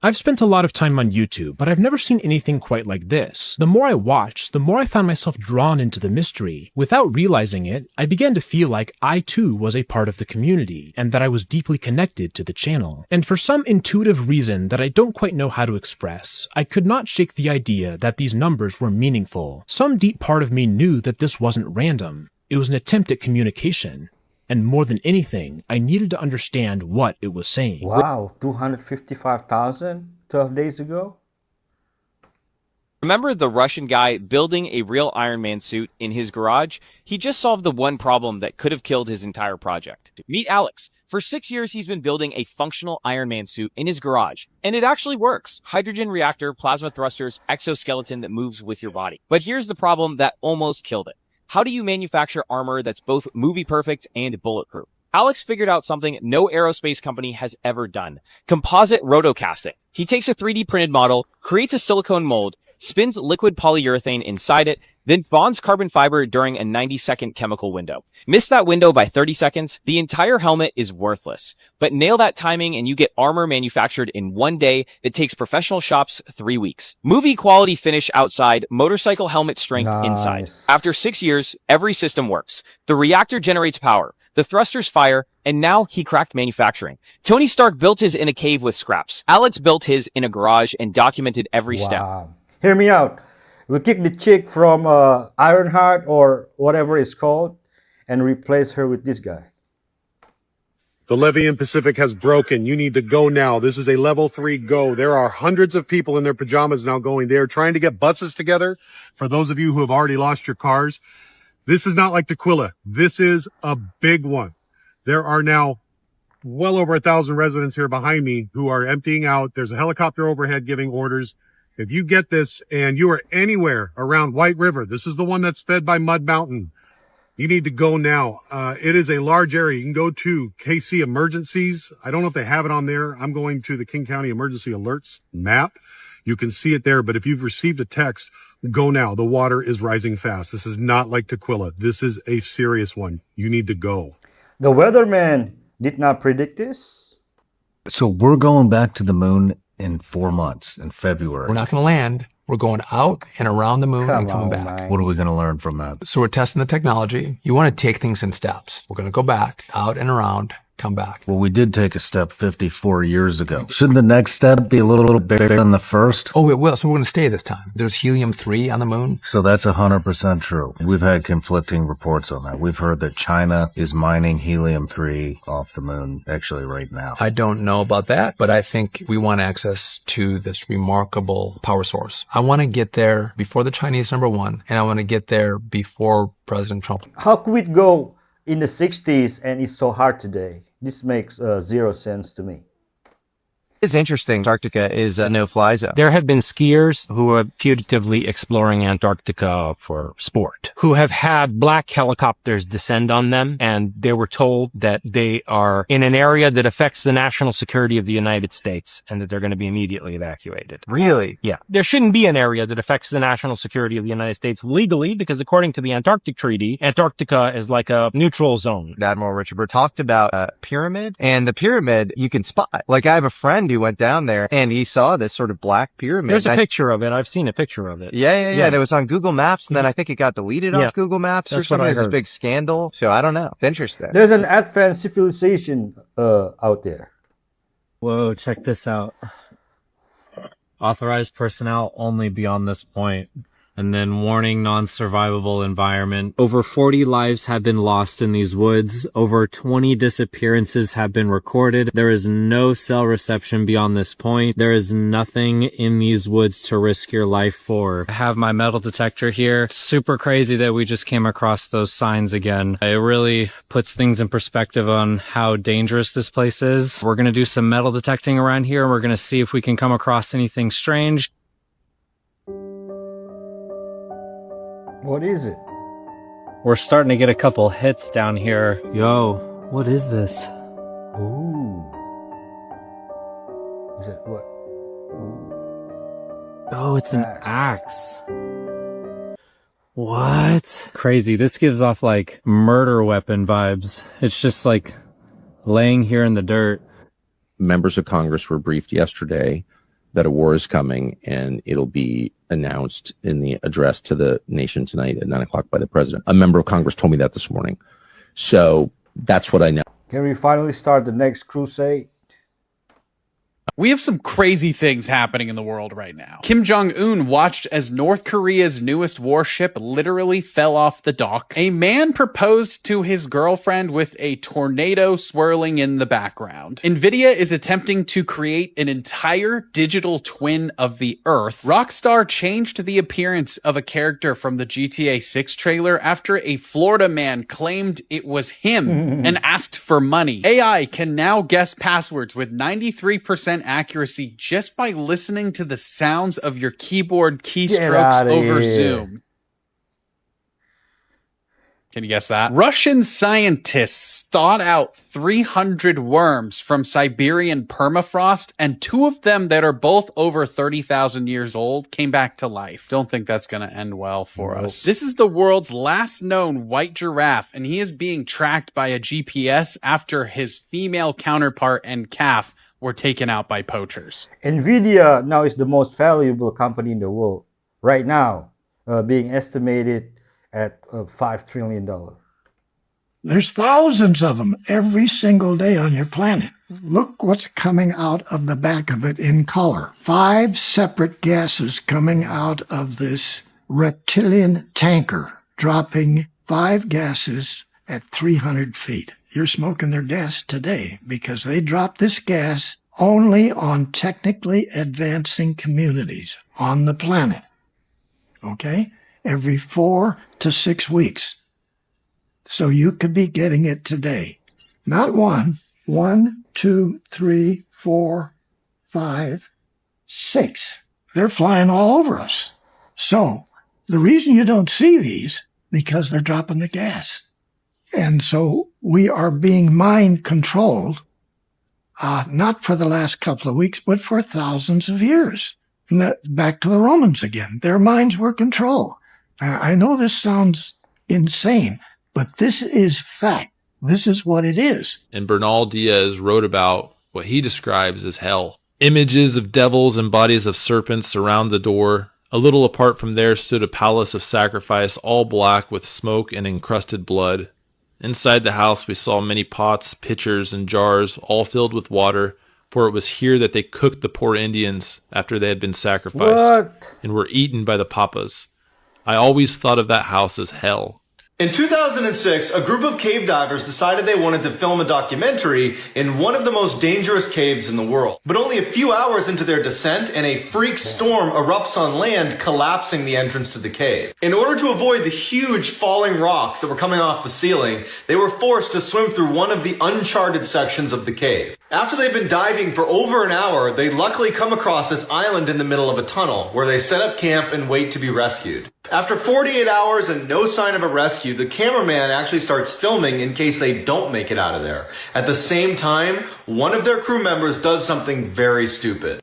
I've spent a lot of time on YouTube, but I've never seen anything quite like this. The more I watched, the more I found myself drawn into the mystery. Without realizing it, I began to feel like I too was a part of the community, and that I was deeply connected to the channel. And for some intuitive reason that I don't quite know how to express, I could not shake the idea that these numbers were meaningful. Some deep part of me knew that this wasn't random. It was an attempt at communication. And more than anything, I needed to understand what it was saying. Wow, 255,000 12 days ago? Remember the Russian guy building a real Iron Man suit in his garage? He just solved the one problem that could have killed his entire project. Meet Alex. For 6 years, he's been building a functional Iron Man suit in his garage. And it actually works. Hydrogen reactor, plasma thrusters, exoskeleton that moves with your body. But here's the problem that almost killed it. How do you manufacture armor that's both movie perfect and bulletproof? Alex figured out something no aerospace company has ever done. Composite rotocasting. He takes a 3D printed model, creates a silicone mold, spins liquid polyurethane inside it, then bonds carbon fiber during a 90-second chemical window. Miss that window by 30 seconds, the entire helmet is worthless. But nail that timing and you get armor manufactured in 1 day that takes professional shops 3 weeks. Movie quality finish outside, motorcycle helmet strength inside. After 6 years, every system works. The reactor generates power, the thrusters fire, and now he cracked manufacturing. Tony Stark built his in a cave with scraps. Alex built his in a garage and documented every step. Hear me out. We kick the chick from Ironheart or whatever it's called and replace her with this guy. The levee in Pacific has broken. You need to go now. This is a level 3 go. There are hundreds of people in their pajamas now going. They are trying to get buses together. For those of you who have already lost your cars, this is not like Tequila. This is a big one. There are now well over 1,000 residents here behind me who are emptying out. There's a helicopter overhead giving orders. If you get this and you are anywhere around White River, this is the one that's fed by Mud Mountain. You need to go now. It is a large area. You can go to KC Emergencies. I don't know if they have it on there. I'm going to the King County Emergency Alerts map. You can see it there. But if you've received a text, go now. The water is rising fast. This is not like Tequila. This is a serious one. You need to go. The weatherman did not predict this. So we're going back to the moon in 4 months, in February. We're not going to land. We're going out and around the moon and coming back. What are we going to learn from that? So we're testing the technology. You want to take things in steps. We're going to go back, out and around, come back. Well, we did take a step 54 years ago. Shouldn't the next step be a little bigger than the first? Oh, it will. So we're going to stay this time. There's helium-3 on the moon. So that's 100% true. We've had conflicting reports on that. We've heard that China is mining helium-3 off the moon actually right now. I don't know about that, but I think we want access to this remarkable power source. I want to get there before the Chinese, number one, and I want to get there before President Trump. How could we go in the 60s and it's so hard today? This makes zero sense to me. It's interesting. Antarctica is a no-fly zone. There have been skiers who are putatively exploring Antarctica for sport, who have had black helicopters descend on them, and they were told that they are in an area that affects the national security of the United States and that they're going to be immediately evacuated. Really? Yeah. There shouldn't be an area that affects the national security of the United States legally, because according to the Antarctic Treaty, Antarctica is like a neutral zone. Admiral Richard Burr talked about a pyramid, and the pyramid you can spot. Like, I have a friend who went down there and he saw this sort of black pyramid. There's a picture of it. I've seen a picture of it. Yeah. And it was on Google Maps, and then I think it got deleted off Google Maps or something. There's this big scandal. So I don't know. It's interesting. There's an advanced civilization out there. Whoa, check this out. Authorized personnel only beyond this point. And then warning, non-survivable environment. Over 40 lives have been lost in these woods. Over 20 disappearances have been recorded. There is no cell reception beyond this point. There is nothing in these woods to risk your life for. I have my metal detector here. Super crazy that we just came across those signs again. It really puts things in perspective on how dangerous this place is. We're going to do some metal detecting around here, and we're going to see if we can come across anything strange. What is it? We're starting to get a couple hits down here. Yo, what is this? Ooh. Is it what? Ooh. Oh, it's an axe. What? Crazy. This gives off like murder weapon vibes. It's just like laying here in the dirt. Members of Congress were briefed yesterday that a war is coming, and it'll be announced in the address to the nation tonight at 9 o'clock by the president. A member of Congress told me that this morning. So that's what I know. Can we finally start the next crusade? We have some crazy things happening in the world right now. Kim Jong-un watched as North Korea's newest warship literally fell off the dock. A man proposed to his girlfriend with a tornado swirling in the background. Nvidia is attempting to create an entire digital twin of the Earth. Rockstar changed the appearance of a character from the GTA 6 trailer after a Florida man claimed it was him and asked for money. AI can now guess passwords with 93% accuracy just by listening to the sounds of your keyboard keystrokes over Zoom. Can you guess that? Russian scientists thawed out 300 worms from Siberian permafrost, and 2 of them that are both over 30,000 years old came back to life. Don't think that's going to end well for us. This is the world's last known white giraffe, and he is being tracked by a GPS after his female counterpart and calf were taken out by poachers. Nvidia now is the most valuable company in the world right now, being estimated at $5 trillion. There's thousands of them every single day on your planet. Look what's coming out of the back of it in color. 5 separate gases coming out of this reptilian tanker, dropping 5 gases at 300 feet. You're smoking their gas today because they drop this gas only on technically advancing communities on the planet. Okay? Every 4 to 6 weeks. So you could be getting it today. Not 1, 2, 3, 4, 5, 6. They're flying all over us. So the reason you don't see these, because they're dropping the gas. And so we are being mind controlled, not for the last couple of weeks, but for thousands of years. And back to the Romans again. Their minds were controlled. I know this sounds insane, but this is fact. This is what it is. And Bernal Diaz wrote about what he describes as hell. Images of devils and bodies of serpents surround the door. A little apart from there stood a palace of sacrifice, all black with smoke and encrusted blood. Inside the house we saw many pots, pitchers, and jars, all filled with water, for it was here that they cooked the poor Indians after they had been sacrificed and were eaten by the papas. I always thought of that house as hell. In 2006, a group of cave divers decided they wanted to film a documentary in one of the most dangerous caves in the world. But only a few hours into their descent, and a freak storm erupts on land, collapsing the entrance to the cave. In order to avoid the huge falling rocks that were coming off the ceiling, they were forced to swim through one of the uncharted sections of the cave. After they've been diving for over an hour, they luckily come across this island in the middle of a tunnel, where they set up camp and wait to be rescued. After 48 hours and no sign of a rescue, the cameraman actually starts filming in case they don't make it out of there. At the same time, one of their crew members does something very stupid.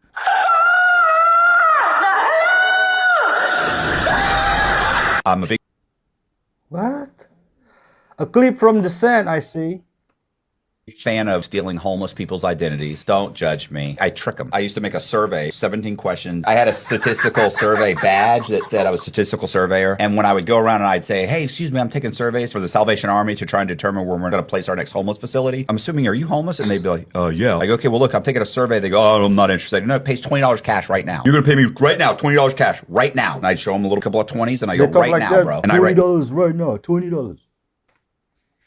I'm a big What? A clip from Descent, I see. fan of stealing homeless people's identities. Don't judge me. I trick them. I used to make a survey, 17 questions. I had a statistical survey badge that said I was a statistical surveyor. And when I would go around and I'd say, hey, excuse me, I'm taking surveys for the Salvation Army to try and determine where we're going to place our next homeless facility. I'm assuming, are you homeless? And they'd be like, yeah. Like, okay, well, look, I'm taking a survey. They go, oh, I'm not interested. No, it pays $20 cash right now. You're going to pay me right now, $20 cash right now. And I'd show them a little couple of 20s and I go, right now, bro. And $20 right now, $20.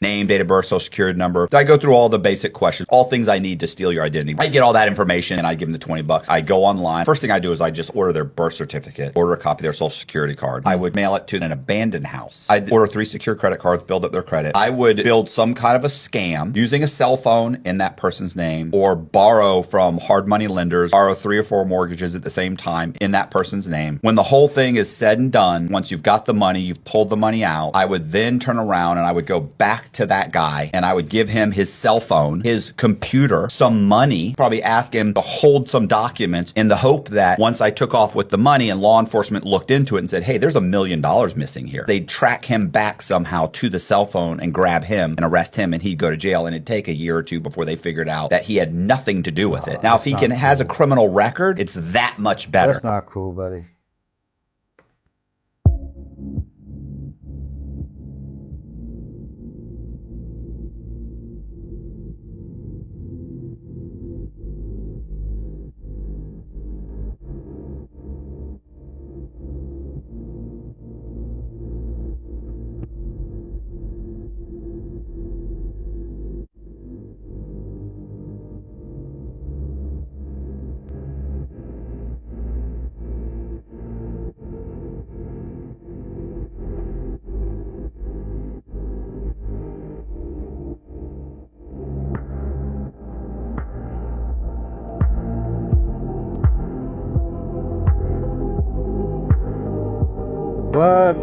Name, date of birth, social security number. I go through all the basic questions, all things I need to steal your identity. I get all that information and I give them the $20. I go online. First thing I do is I just order their birth certificate, order a copy of their social security card. I would mail it to an abandoned house. I'd order 3 secure credit cards, build up their credit. I would build some kind of a scam using a cell phone in that person's name, or borrow from hard money lenders, borrow 3 or 4 mortgages at the same time in that person's name. When the whole thing is said and done, once you've got the money, you've pulled the money out, I would then turn around and I would go back back to that guy and I would give him his cell phone, his computer, some money, probably ask him to hold some documents in the hope that once I took off with the money and law enforcement looked into it and said, hey, there's $1 million missing here, they'd track him back somehow to the cell phone and grab him and arrest him, and he'd go to jail, and it'd take a year or two before they figured out that he had nothing to do with it. Now, if he has a criminal record, it's that much better. That's not cool, buddy. What?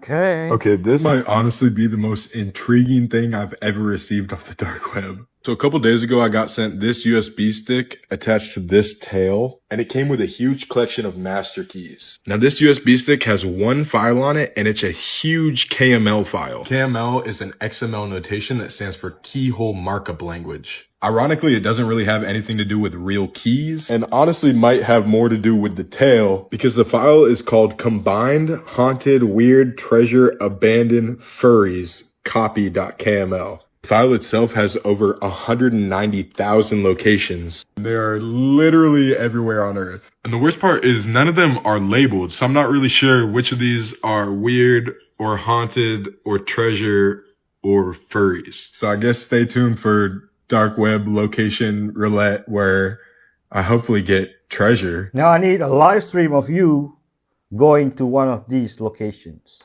Okay. Okay, this might honestly be the most intriguing thing I've ever received off the dark web. So a couple days ago, I got sent this USB stick attached to this tail, and it came with a huge collection of master keys. Now this USB stick has one file on it, and it's a huge KML file. KML is an XML notation that stands for keyhole markup language. Ironically, it doesn't really have anything to do with real keys, and honestly might have more to do with the tail, because the file is called Combined Haunted Weird Treasure Abandoned Furries copy.kml. The file itself has over 190,000 locations. They are literally everywhere on Earth. And the worst part is none of them are labeled, so I'm not really sure which of these are weird or haunted or treasure or furries. So I guess stay tuned for dark web location roulette, where I hopefully get treasure. Now I need a live stream of you going to one of these locations.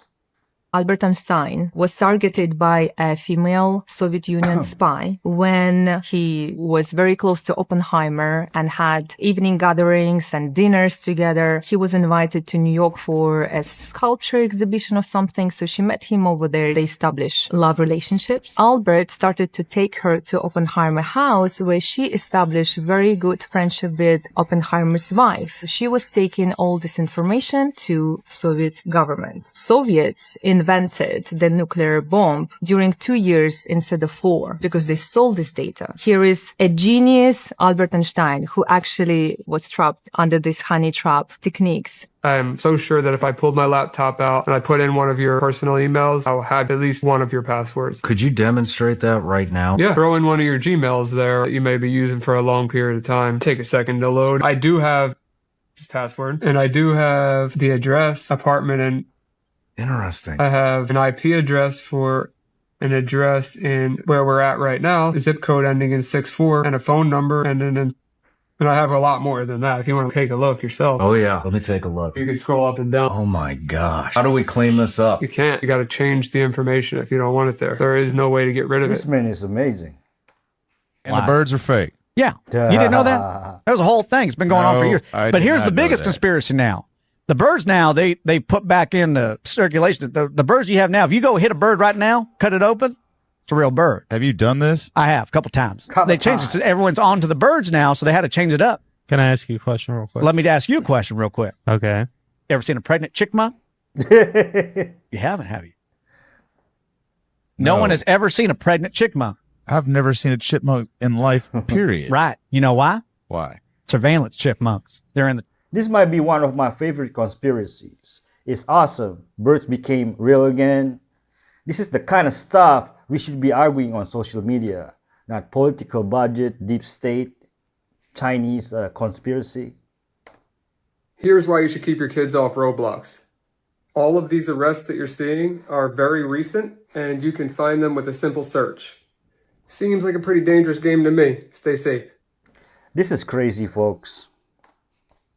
Albert Einstein was targeted by a female Soviet Union spy when he was very close to Oppenheimer and had evening gatherings and dinners together. He was invited to New York for a sculpture exhibition or something, so she met him over there. They established love relationships. Albert started to take her to Oppenheimer house, where she established very good friendship with Oppenheimer's wife. She was taking all this information to Soviet government. Soviets invented the nuclear bomb during 2 years instead of 4 because they stole this data. Here is a genius, Albert Einstein, who actually was trapped under these honey trap techniques. I'm so sure that if I pulled my laptop out and I put in one of your personal emails, I'll have at least one of your passwords. Could you demonstrate that right now? Yeah, throw in one of your Gmails there that you may be using for a long period of time. Take a second to load. I do have this password, and I do have the address, apartment, and Interesting. I have an IP address for an address in where we're at right now, a zip code ending in 64, and a phone number ending in. And I have a lot more than that if you want to take a look yourself. Oh yeah, let me take a look. You can scroll up and down. Oh my gosh. How do we clean this up? You can't. You got to change the information if you don't want it there. There is no way to get rid of This it. man is amazing. And the birds are fake. Yeah. You didn't know that? That was a whole thing. It's been going on for years. But here's the biggest conspiracy now. The birds now, they put back in the circulation. The birds you have now, if you go hit a bird right now, cut it open, it's a real bird. Have you done this? I have, a couple times. They changed it. So everyone's on to the birds now, so they had to change it up. Can I ask you a question real quick? Let me ask you a question real quick. Okay. Ever seen a pregnant chipmunk? You haven't, have you? No one has ever seen a pregnant chipmunk. I've never seen a chipmunk in life, period. Right. You know why? Why? Surveillance chipmunks. They're in the... This might be one of my favorite conspiracies. It's awesome. Birds became real again. This is the kind of stuff we should be arguing on social media, not political budget, deep state, Chinese conspiracy. Here's why you should keep your kids off Roblox. All of these arrests that you're seeing are very recent, and you can find them with a simple search. Seems like a pretty dangerous game to me. Stay safe. This is crazy, folks.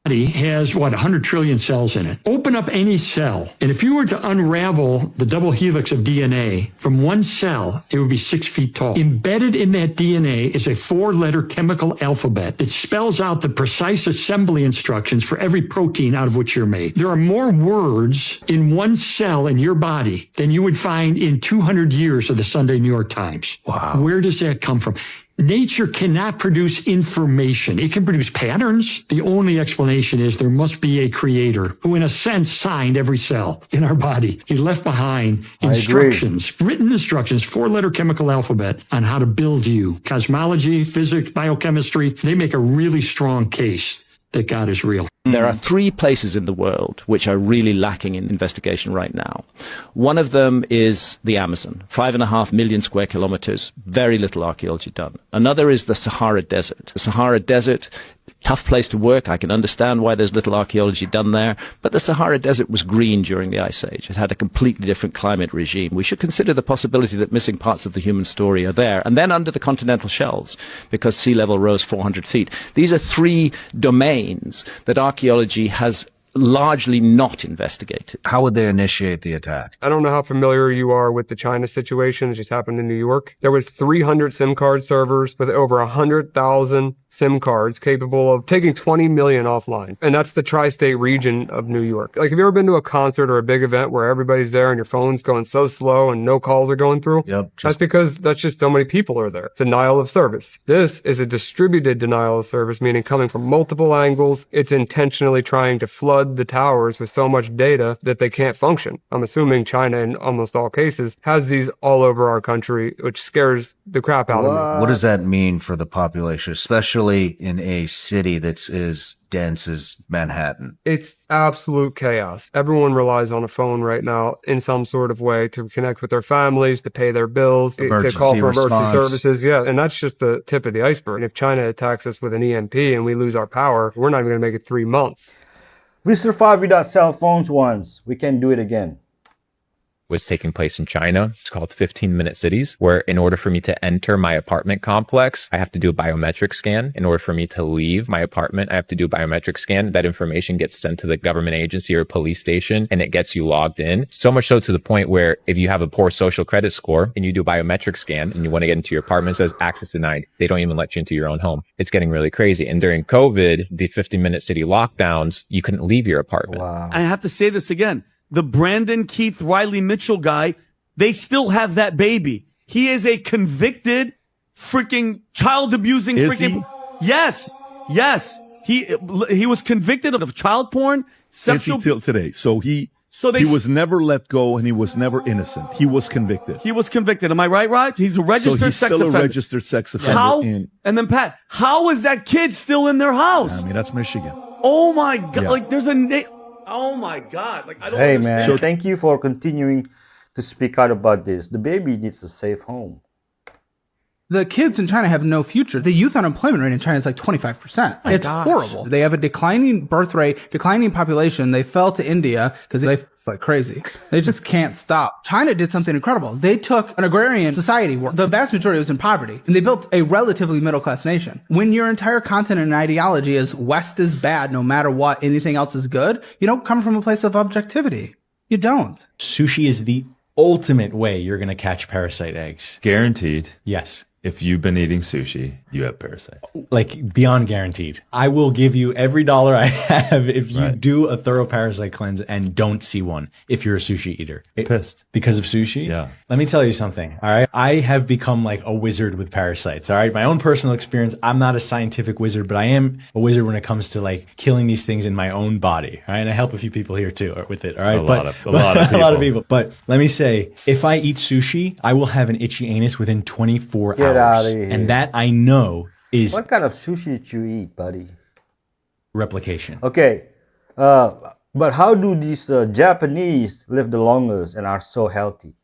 Body has 100 trillion cells in it. Open up any cell, and if you were to unravel the double helix of DNA from one cell, it would be 6 feet tall. Embedded in that DNA is a 4-letter chemical alphabet that spells out the precise assembly instructions for every protein out of which you're made. There are more words in one cell in your body than you would find in 200 years of the Sunday New York Times. Wow. Where does that come from? Nature cannot produce information. It can produce patterns. The only explanation is there must be a creator who, in a sense, signed every cell in our body. He left behind instructions, written instructions, 4-letter chemical alphabet on how to build you. Cosmology, physics, biochemistry, they make a really strong case that God is real. There are 3 places in the world which are really lacking in investigation right now. One of them is the Amazon, 5.5 million square kilometers, very little archaeology done. Another is the Sahara Desert. The Sahara Desert, tough place to work. I can understand why there's little archaeology done there, but the Sahara Desert was green during the Ice Age. It had a completely different climate regime. We should consider the possibility that missing parts of the human story are there. And then under the continental shelves, because sea level rose 400 feet. These are 3 domains that archaeology has largely not investigated. How would they initiate the attack? I don't know how familiar you are with the China situation. It just happened in New York. There was 300 SIM card servers with over 100,000 SIM cards capable of taking 20 million offline. And that's the tri-state region of New York. Like, have you ever been to a concert or a big event where everybody's there and your phone's going so slow and no calls are going through? Yep. That's because that's just so many people are there. Denial of service. This is a distributed denial of service, meaning coming from multiple angles. It's intentionally trying to flood the towers with so much data that they can't function. I'm assuming China, in almost all cases, has these all over our country, which scares the crap out of me. What does that mean for the population, especially in a city that's as dense as Manhattan? It's absolute chaos. Everyone relies on a phone right now in some sort of way to connect with their families, to pay their bills, to call for emergency services. Yeah, and that's just the tip of the iceberg. And if China attacks us with an EMP and we lose our power, we're not even going to make it 3 months. We survived without cell phones once. We can do it again. Was taking place in China. It's called 15-minute cities, where in order for me to enter my apartment complex, I have to do a biometric scan. In order for me to leave my apartment, I have to do a biometric scan. That information gets sent to the government agency or police station, and it gets you logged in. So much so to the point where if you have a poor social credit score and you do a biometric scan and you want to get into your apartment, it says access denied. They don't even let you into your own home. It's getting really crazy. And during COVID, the 15-minute city lockdowns, you couldn't leave your apartment. Wow. I have to say this again. The Brandon Keith Riley Mitchell guy, they still have that baby. He is a convicted freaking child abusing freaking. Yes. He was convicted of child porn, sexual till today. So he was never let go and he was never innocent. He was convicted. He was convicted. Am I right, Rod? He's a registered sex offender. Still a registered sex offender. How? And then Pat, how is that kid still in their house? I mean, that's Michigan. Oh my God. Yeah. Like there's a oh my God. Like I don't Hey understand. man, thank you for continuing to speak out about this. The baby needs a safe home. The kids in China have no future. The youth unemployment rate in China is like 25%. It's horrible. They have a declining birth rate, declining population. They fell to India because they like crazy. They just can't stop. China did something incredible. They took an agrarian society where the vast majority was in poverty, and they built a relatively middle-class nation. When your entire continent and ideology is West is bad no matter what, anything else is good, you don't come from a place of objectivity. You don't. Sushi is the ultimate way you're going to catch parasite eggs. Guaranteed. Yes. If you've been eating sushi, you have parasites. Like beyond guaranteed. I will give you every dollar I have if you do a thorough parasite cleanse and don't see one if you're a sushi eater. Pissed. Because of sushi? Yeah. Let me tell you something, all right? I have become like a wizard with parasites, all right? My own personal experience, I'm not a scientific wizard, but I am a wizard when it comes to like killing these things in my own body, all right? And I help a few people here too with it, all right? A lot of people. But let me say, if I eat sushi, I will have an itchy anus within 24 hours. Out of here. And that I know is what kind of sushi did you eat, buddy? Replication. Okay, but how do these Japanese live the longest and are so healthy?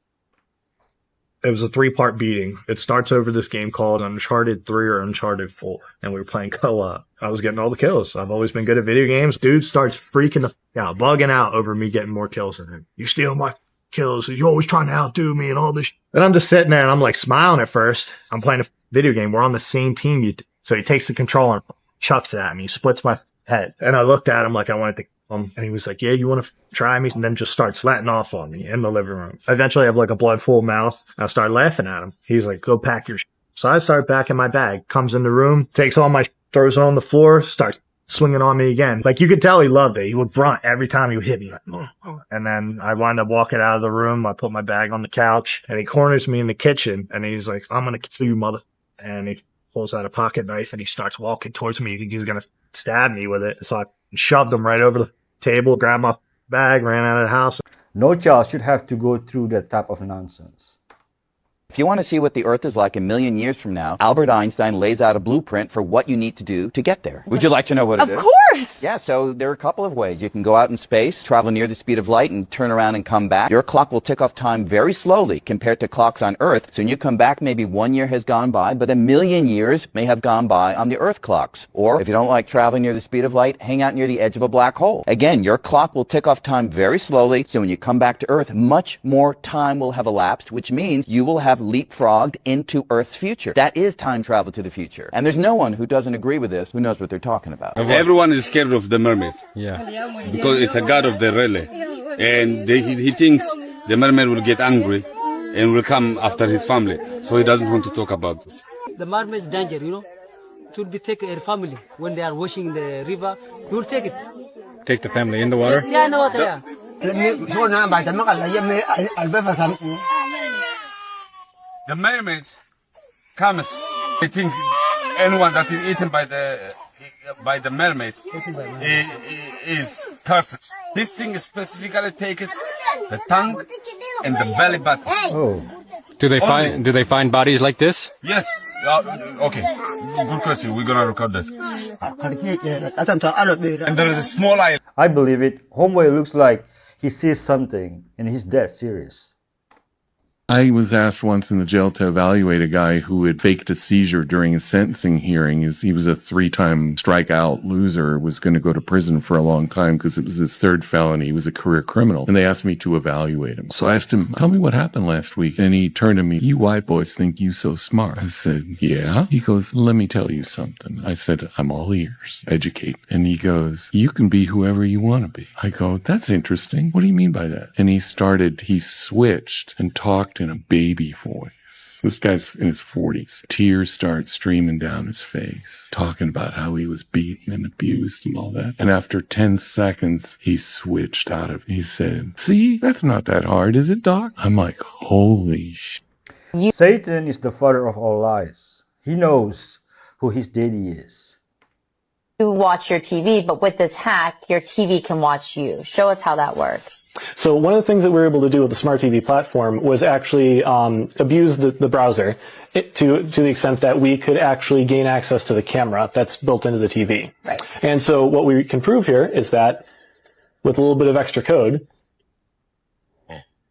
It was a 3-part beating. It starts over this game called Uncharted 3 or Uncharted 4, and we were playing co-op. I was getting all the kills. I've always been good at video games. Dude starts freaking out, bugging out over me getting more kills than him. You steal my kills. You're always trying to outdo me and all this. And I'm just sitting there and I'm like smiling at first. I'm playing a video game. We're on the same team. So he takes the controller and chucks it at me. He splits my head. And I looked at him like I wanted to kill him. And he was like, yeah, you want to try me? And then just starts letting off on me in the living room. Eventually I have like a blood full mouth. I start laughing at him. He's like, go pack your shit. So I start packing my bag, comes in the room, takes all my shit, throws it on the floor, starts swinging on me again. Like you could tell he loved it. He would grunt every time he would hit me. Like, and then I wind up walking out of the room. I put my bag on the couch and he corners me in the kitchen and he's like, I'm going to kill you, mother. And he pulls out a pocket knife and he starts walking towards me. He's going to stab me with it. So I shoved him right over the table, grabbed my bag, ran out of the house. No child should have to go through that type of nonsense. If you want to see what the Earth is like a million years from now, Albert Einstein lays out a blueprint for what you need to do to get there. Would you like to know what it is? Of course! Yeah, so there are a couple of ways. You can go out in space, travel near the speed of light, and turn around and come back. Your clock will tick off time very slowly compared to clocks on Earth. So when you come back, maybe 1 year has gone by, but a million years may have gone by on the Earth clocks. Or if you don't like traveling near the speed of light, hang out near the edge of a black hole. Again, your clock will tick off time very slowly. So when you come back to Earth, much more time will have elapsed, which means you will have leapfrogged into Earth's future. That is time travel to the future. And there's no one who doesn't agree with this who knows what they're talking about. Everyone is scared of the mermaid. Yeah. Because it's a god of the relay. And he thinks the mermaid will get angry and will come after his family. So he doesn't want to talk about this. The mermaid is danger, you know. It will be take a family when they are washing the river. You will take it. Take the family in the water? Yeah, in the water, yeah. The mermaid comes. I think anyone that is eaten by the mermaid is cursed. This thing specifically takes the tongue and the belly button. Oh. Do they find bodies like this? Yes. Okay. Good question. We're gonna record this. And there is a small island. I believe it. Homeboy looks like he sees something and he's dead serious. I was asked once in the jail to evaluate a guy who had faked a seizure during a sentencing hearing. He was a 3-time strikeout loser, was going to go to prison for a long time because it was his 3rd felony. He was a career criminal. And they asked me to evaluate him. So I asked him, tell me what happened last week. And he turned to me, you white boys think you so smart. I said, yeah. He goes, let me tell you something. I said, I'm all ears. Educate. And he goes, you can be whoever you want to be. I go, that's interesting. What do you mean by that? And he switched and talked in a baby voice. This guy's in his 40s. Tears start streaming down his face, talking about how he was beaten and abused and all that. And after 10 seconds, he switched out of it. He said, see, that's not that hard, is it, Doc? I'm like, holy shit. Satan is the father of all lies. He knows who his daddy is. You watch your TV, but with this hack, your TV can watch you. Show us how that works. So one of the things that we were able to do with the Smart TV platform was actually abuse the browser to the extent that we could actually gain access to the camera that's built into the TV. Right. And so what we can prove here is that with a little bit of extra code,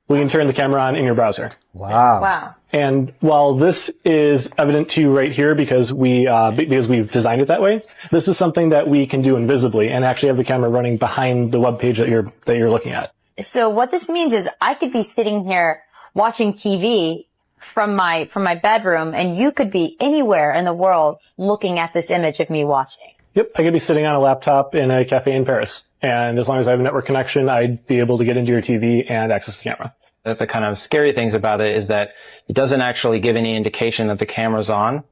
we can turn the camera on in your browser. Wow. Wow. And while this is evident to you right here because we've designed it that way, this is something that we can do invisibly and actually have the camera running behind the web page that you're looking at. So what this means is I could be sitting here watching TV from my bedroom, and you could be anywhere in the world looking at this image of me watching. Yep, I could be sitting on a laptop in a cafe in Paris, and as long as I have a network connection, I'd be able to get into your TV and access the camera. The kind of scary things about it is that it doesn't actually give any indication that the camera's on,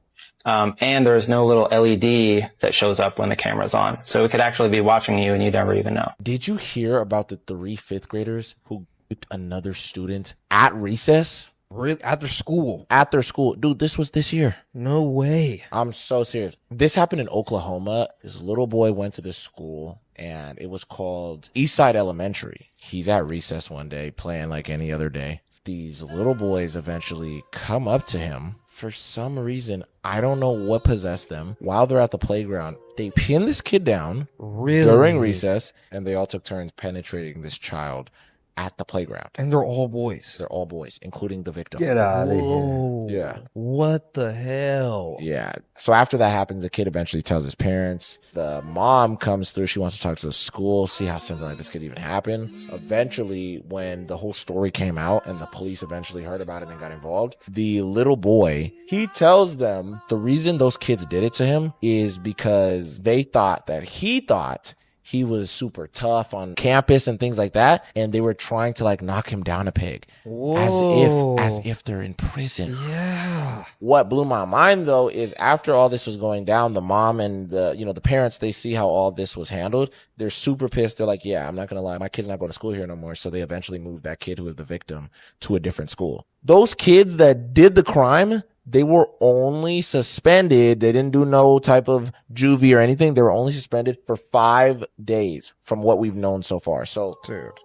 and there's no little LED that shows up when the camera's on. So it could actually be watching you and you never even know. Did you hear about the 3 fifth graders who raped another student at recess? Really? At their school? At their school. Dude, this was this year. No way. I'm so serious. This happened in Oklahoma. This little boy went to this school, and it was called Eastside Elementary. He's at recess one day playing like any other day. These little boys eventually come up to him. For some reason, I don't know what possessed them. While they're at the playground, they pin this kid down during recess, and they all took turns penetrating this child at the playground. And they're all boys. They're all boys, including the victim. Get out of here. Whoa. Yeah. What the hell? Yeah. So after that happens, the kid eventually tells his parents. The mom comes through. She wants to talk to the school, see how something like this could even happen. Eventually, when the whole story came out and the police eventually heard about it and got involved, the little boy, he tells them the reason those kids did it to him is because they thought that he was super tough on campus and things like that, and they were trying to like knock him down a peg. Whoa. As if they're in prison. Yeah. What blew my mind though is after all this was going down, the mom and the parents, they see how all this was handled. They're super pissed. They're like, yeah, I'm not gonna lie, my kid's not going to school here no more. So they eventually moved that kid who was the victim to a different school. Those kids that did the crime, they were only suspended. They didn't do no type of juvie or anything. They were only suspended for 5 days from what we've known so far. So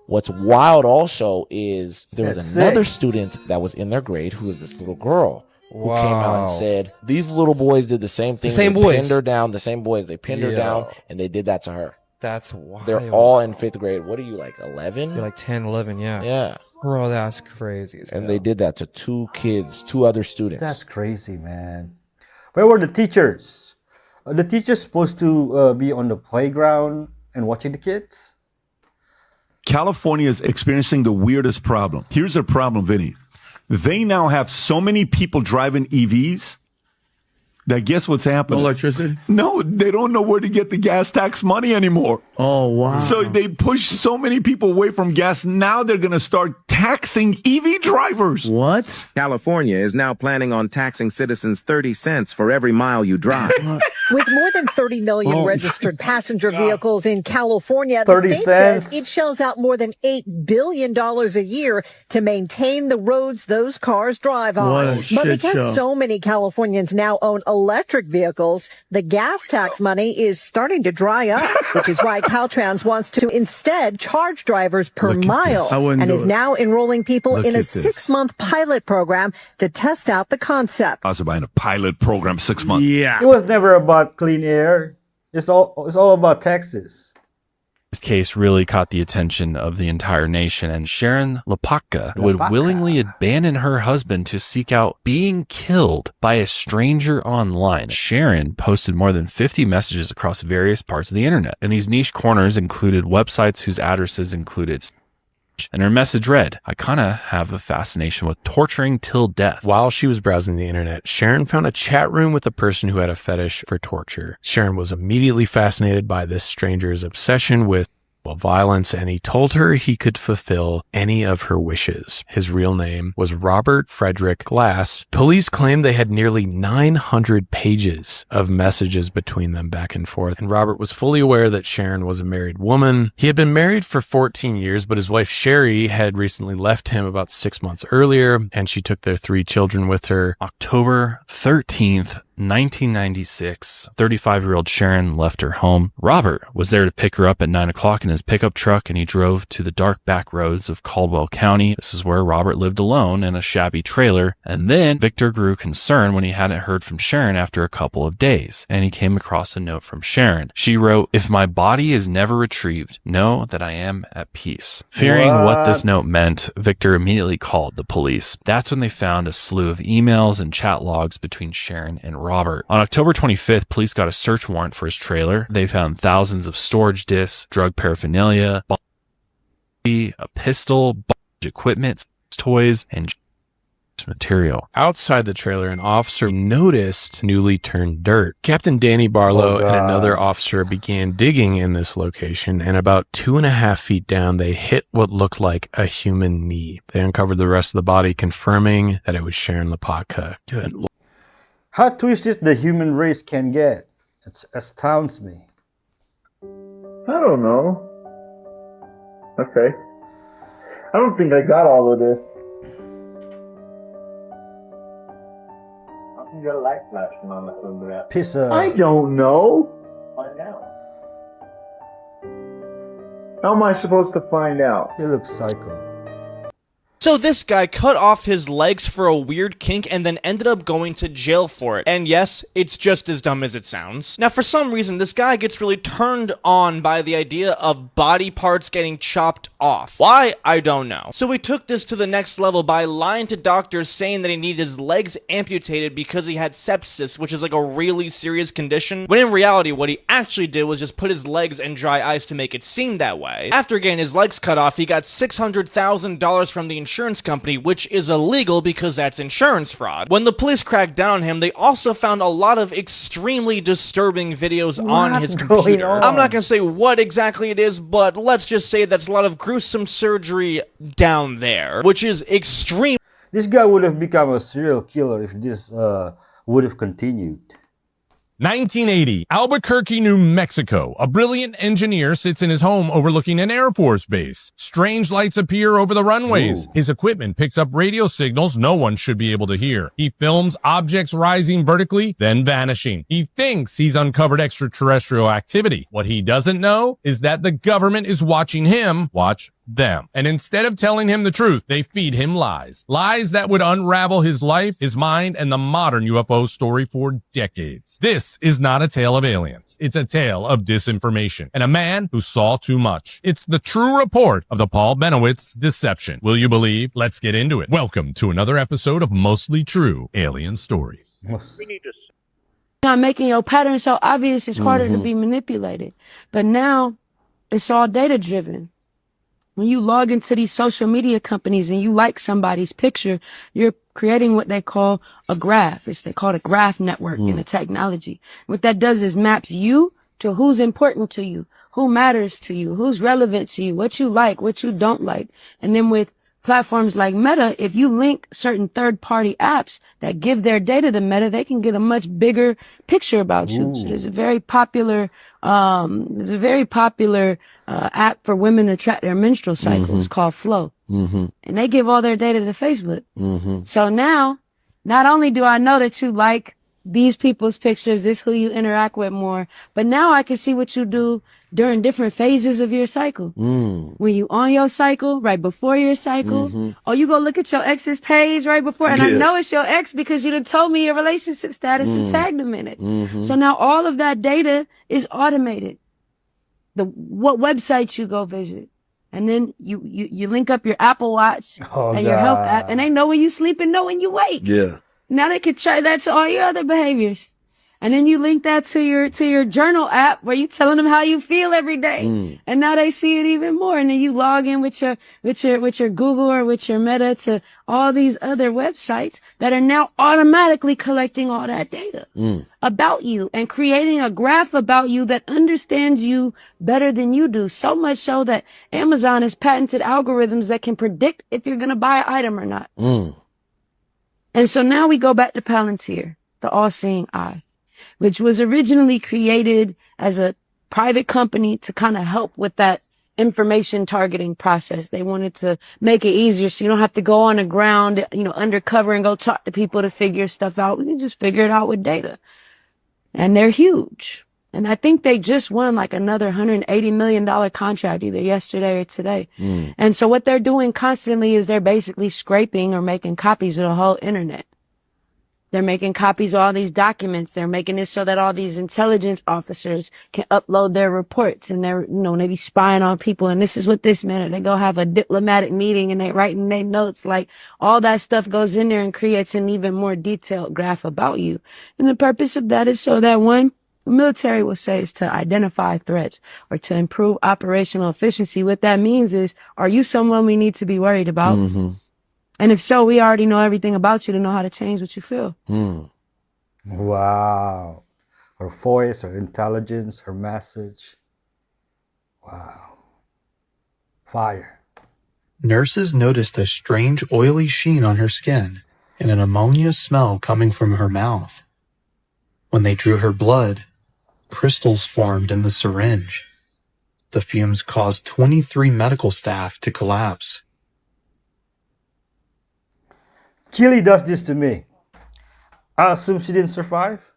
what's wild also is there was another student that was in their grade who was this little girl who came out and said, these little boys did the same thing. They pinned her down. The same boys. They pinned her down and they did that to her. That's wild. They're all in 5th grade. What are you, like 11? You're like 10, 11, yeah. Yeah. Bro, that's crazy. And they did that to 2 kids, 2 other students. That's crazy, man. Where were the teachers? The teachers supposed to be on the playground and watching the kids? California is experiencing the weirdest problem. Here's the problem, Vinny. They now have so many people driving EVs that guess what's happening? No electricity? No, they don't know where to get the gas tax money anymore. Oh, wow. So they push so many people away from gas. Now they're going to start taxing EV drivers. What? California is now planning on taxing citizens 30 cents for every mile you drive. With more than 30 million registered passenger vehicles in California, the state says it shells out more than $8 billion a year to maintain the roads those cars drive on. What a But shit because show. so many Californians now own electric vehicles, the gas tax money is starting to dry up, which is why Caltrans wants to instead charge drivers per mile and is now enrolling people in a 6-month pilot program to test out the concept. I was buying a pilot program 6 months. Yeah. It was never about clean air. It's all about taxes. This case really caught the attention of the entire nation, and Sharon Lopatka would willingly abandon her husband to seek out being killed by a stranger online. Sharon posted more than 50 messages across various parts of the internet, and these niche corners included websites whose addresses included. And her message read, I kind of have a fascination with torturing till death. While she was browsing the internet, Sharon found a chat room with a person who had a fetish for torture. Sharon was immediately fascinated by this stranger's obsession with violence, and he told her he could fulfill any of her wishes. His real name was Robert Frederick Glass. Police claimed they had nearly 900 pages of messages between them back and forth, and Robert was fully aware that Sharon was a married woman. He had been married for 14 years, but his wife Sherry had recently left him about 6 months earlier, and she took their 3 children with her. October 13th, 1996, 35-year-old Sharon left her home. Robert was there to pick her up at 9 o'clock in his pickup truck, and he drove to the dark back roads of Caldwell County. This is where Robert lived alone in a shabby trailer. And then Victor grew concerned when he hadn't heard from Sharon after a couple of days, and he came across a note from Sharon. She wrote, if my body is never retrieved, know that I am at peace. Fearing what this note meant, Victor immediately called the police. That's when they found a slew of emails and chat logs between Sharon and Robert. On October 25th, police got a search warrant for his trailer. They found thousands of storage discs, drug paraphernalia, a pistol, equipment, toys, and material. Outside the trailer, an officer noticed newly turned dirt. Captain Danny Barlow and another officer began digging in this location, and about 2.5 feet down, they hit what looked like a human knee. They uncovered the rest of the body, confirming that it was Sharon Lopatka. Good Lord. How twisted the human race can get. It astounds me. I don't know. Okay. I don't think I got all of this. You got a light flashing on the phone that. Pizza. I don't know. Find out. How am I supposed to find out? You look psycho. So this guy cut off his legs for a weird kink and then ended up going to jail for it. And yes, it's just as dumb as it sounds. Now for some reason, this guy gets really turned on by the idea of body parts getting chopped off. Why? I don't know. So we took this to the next level by lying to doctors saying that he needed his legs amputated because he had sepsis, which is like a really serious condition, when in reality what he actually did was just put his legs in dry ice to make it seem that way. After getting his legs cut off, he got $600,000 from the insurance company, which is illegal because that's insurance fraud. When the police cracked down on him, they also found a lot of extremely disturbing videos on his computer. I'm not gonna say what exactly it is, but let's just say that's a lot of gruesome surgery down there, which is extreme. This guy would have become a serial killer if this would have continued. 1980, Albuquerque, New Mexico. A brilliant engineer sits in his home overlooking an Air Force base. Strange lights appear over the runways. His equipment picks up radio signals no one should be able to hear. He films objects rising vertically, then vanishing. He thinks he's uncovered extraterrestrial activity. What he doesn't know is that the government is watching him watch them. And instead of telling him the truth, they feed him lies. Lies that would unravel his life, his mind, and the modern UFO story for decades. This is not a tale of aliens. It's a tale of disinformation and a man who saw too much. It's the true report of the Paul Benowitz deception. Will you believe? Let's get into it. Welcome to another episode of Mostly True Alien Stories. We need to not making your pattern so obvious it's harder to be manipulated. But now it's all data driven. When you log into these social media companies and you like somebody's picture, you're creating what they call a graph. They call it a graph network in the technology. What that does is maps you to who's important to you, who matters to you, who's relevant to you, what you like, what you don't like. And then with platforms like Meta, if you link certain third-party apps that give their data to Meta, they can get a much bigger picture about you. So there's a very popular, app for women to track their menstrual cycle. It's called Flow. And they give all their data to Facebook. So now, not only do I know that you like these people's pictures, this who you interact with more, but now I can see what you do during different phases of your cycle. When you on your cycle, right before your cycle, or you go look at your ex's page right before, and I know it's your ex because you done told me your relationship status and tagged them in it. So now all of that data is automated. What websites you go visit. And then you link up your Apple Watch and your health app, and they know when you sleep and know when you wake. Yeah. Now they could try that to all your other behaviors. And then you link that to your journal app where you telling them how you feel every day. And now they see it even more. And then you log in with your Google or with your Meta to all these other websites that are now automatically collecting all that data about you and creating a graph about you that understands you better than you do. So much so that Amazon has patented algorithms that can predict if you're going to buy an item or not. And so now we go back to Palantir, the all-seeing eye, which was originally created as a private company to kind of help with that information targeting process. They wanted to make it easier so you don't have to go on the ground, undercover and go talk to people to figure stuff out. We can just figure it out with data. And they're huge. And I think they just won like another $180 million contract either yesterday or today. And so what they're doing constantly is they're basically scraping or making copies of the whole internet. They're making copies of all these documents. They're making it so that all these intelligence officers can upload their reports, and they be spying on people. And this is what this meant. They go have a diplomatic meeting and they write in their notes. Like all that stuff goes in there and creates an even more detailed graph about you. And the purpose of that is so that the military will say is to identify threats or to improve operational efficiency. What that means is, are you someone we need to be worried about? And if so, we already know everything about you to know how to change what you feel. Wow. Her voice, her intelligence, her message. Wow. Fire. Nurses noticed a strange oily sheen on her skin and an ammonia smell coming from her mouth. When they drew her blood, crystals formed in the syringe. The fumes caused 23 medical staff to collapse. Chili does this to me. I assume she didn't survive.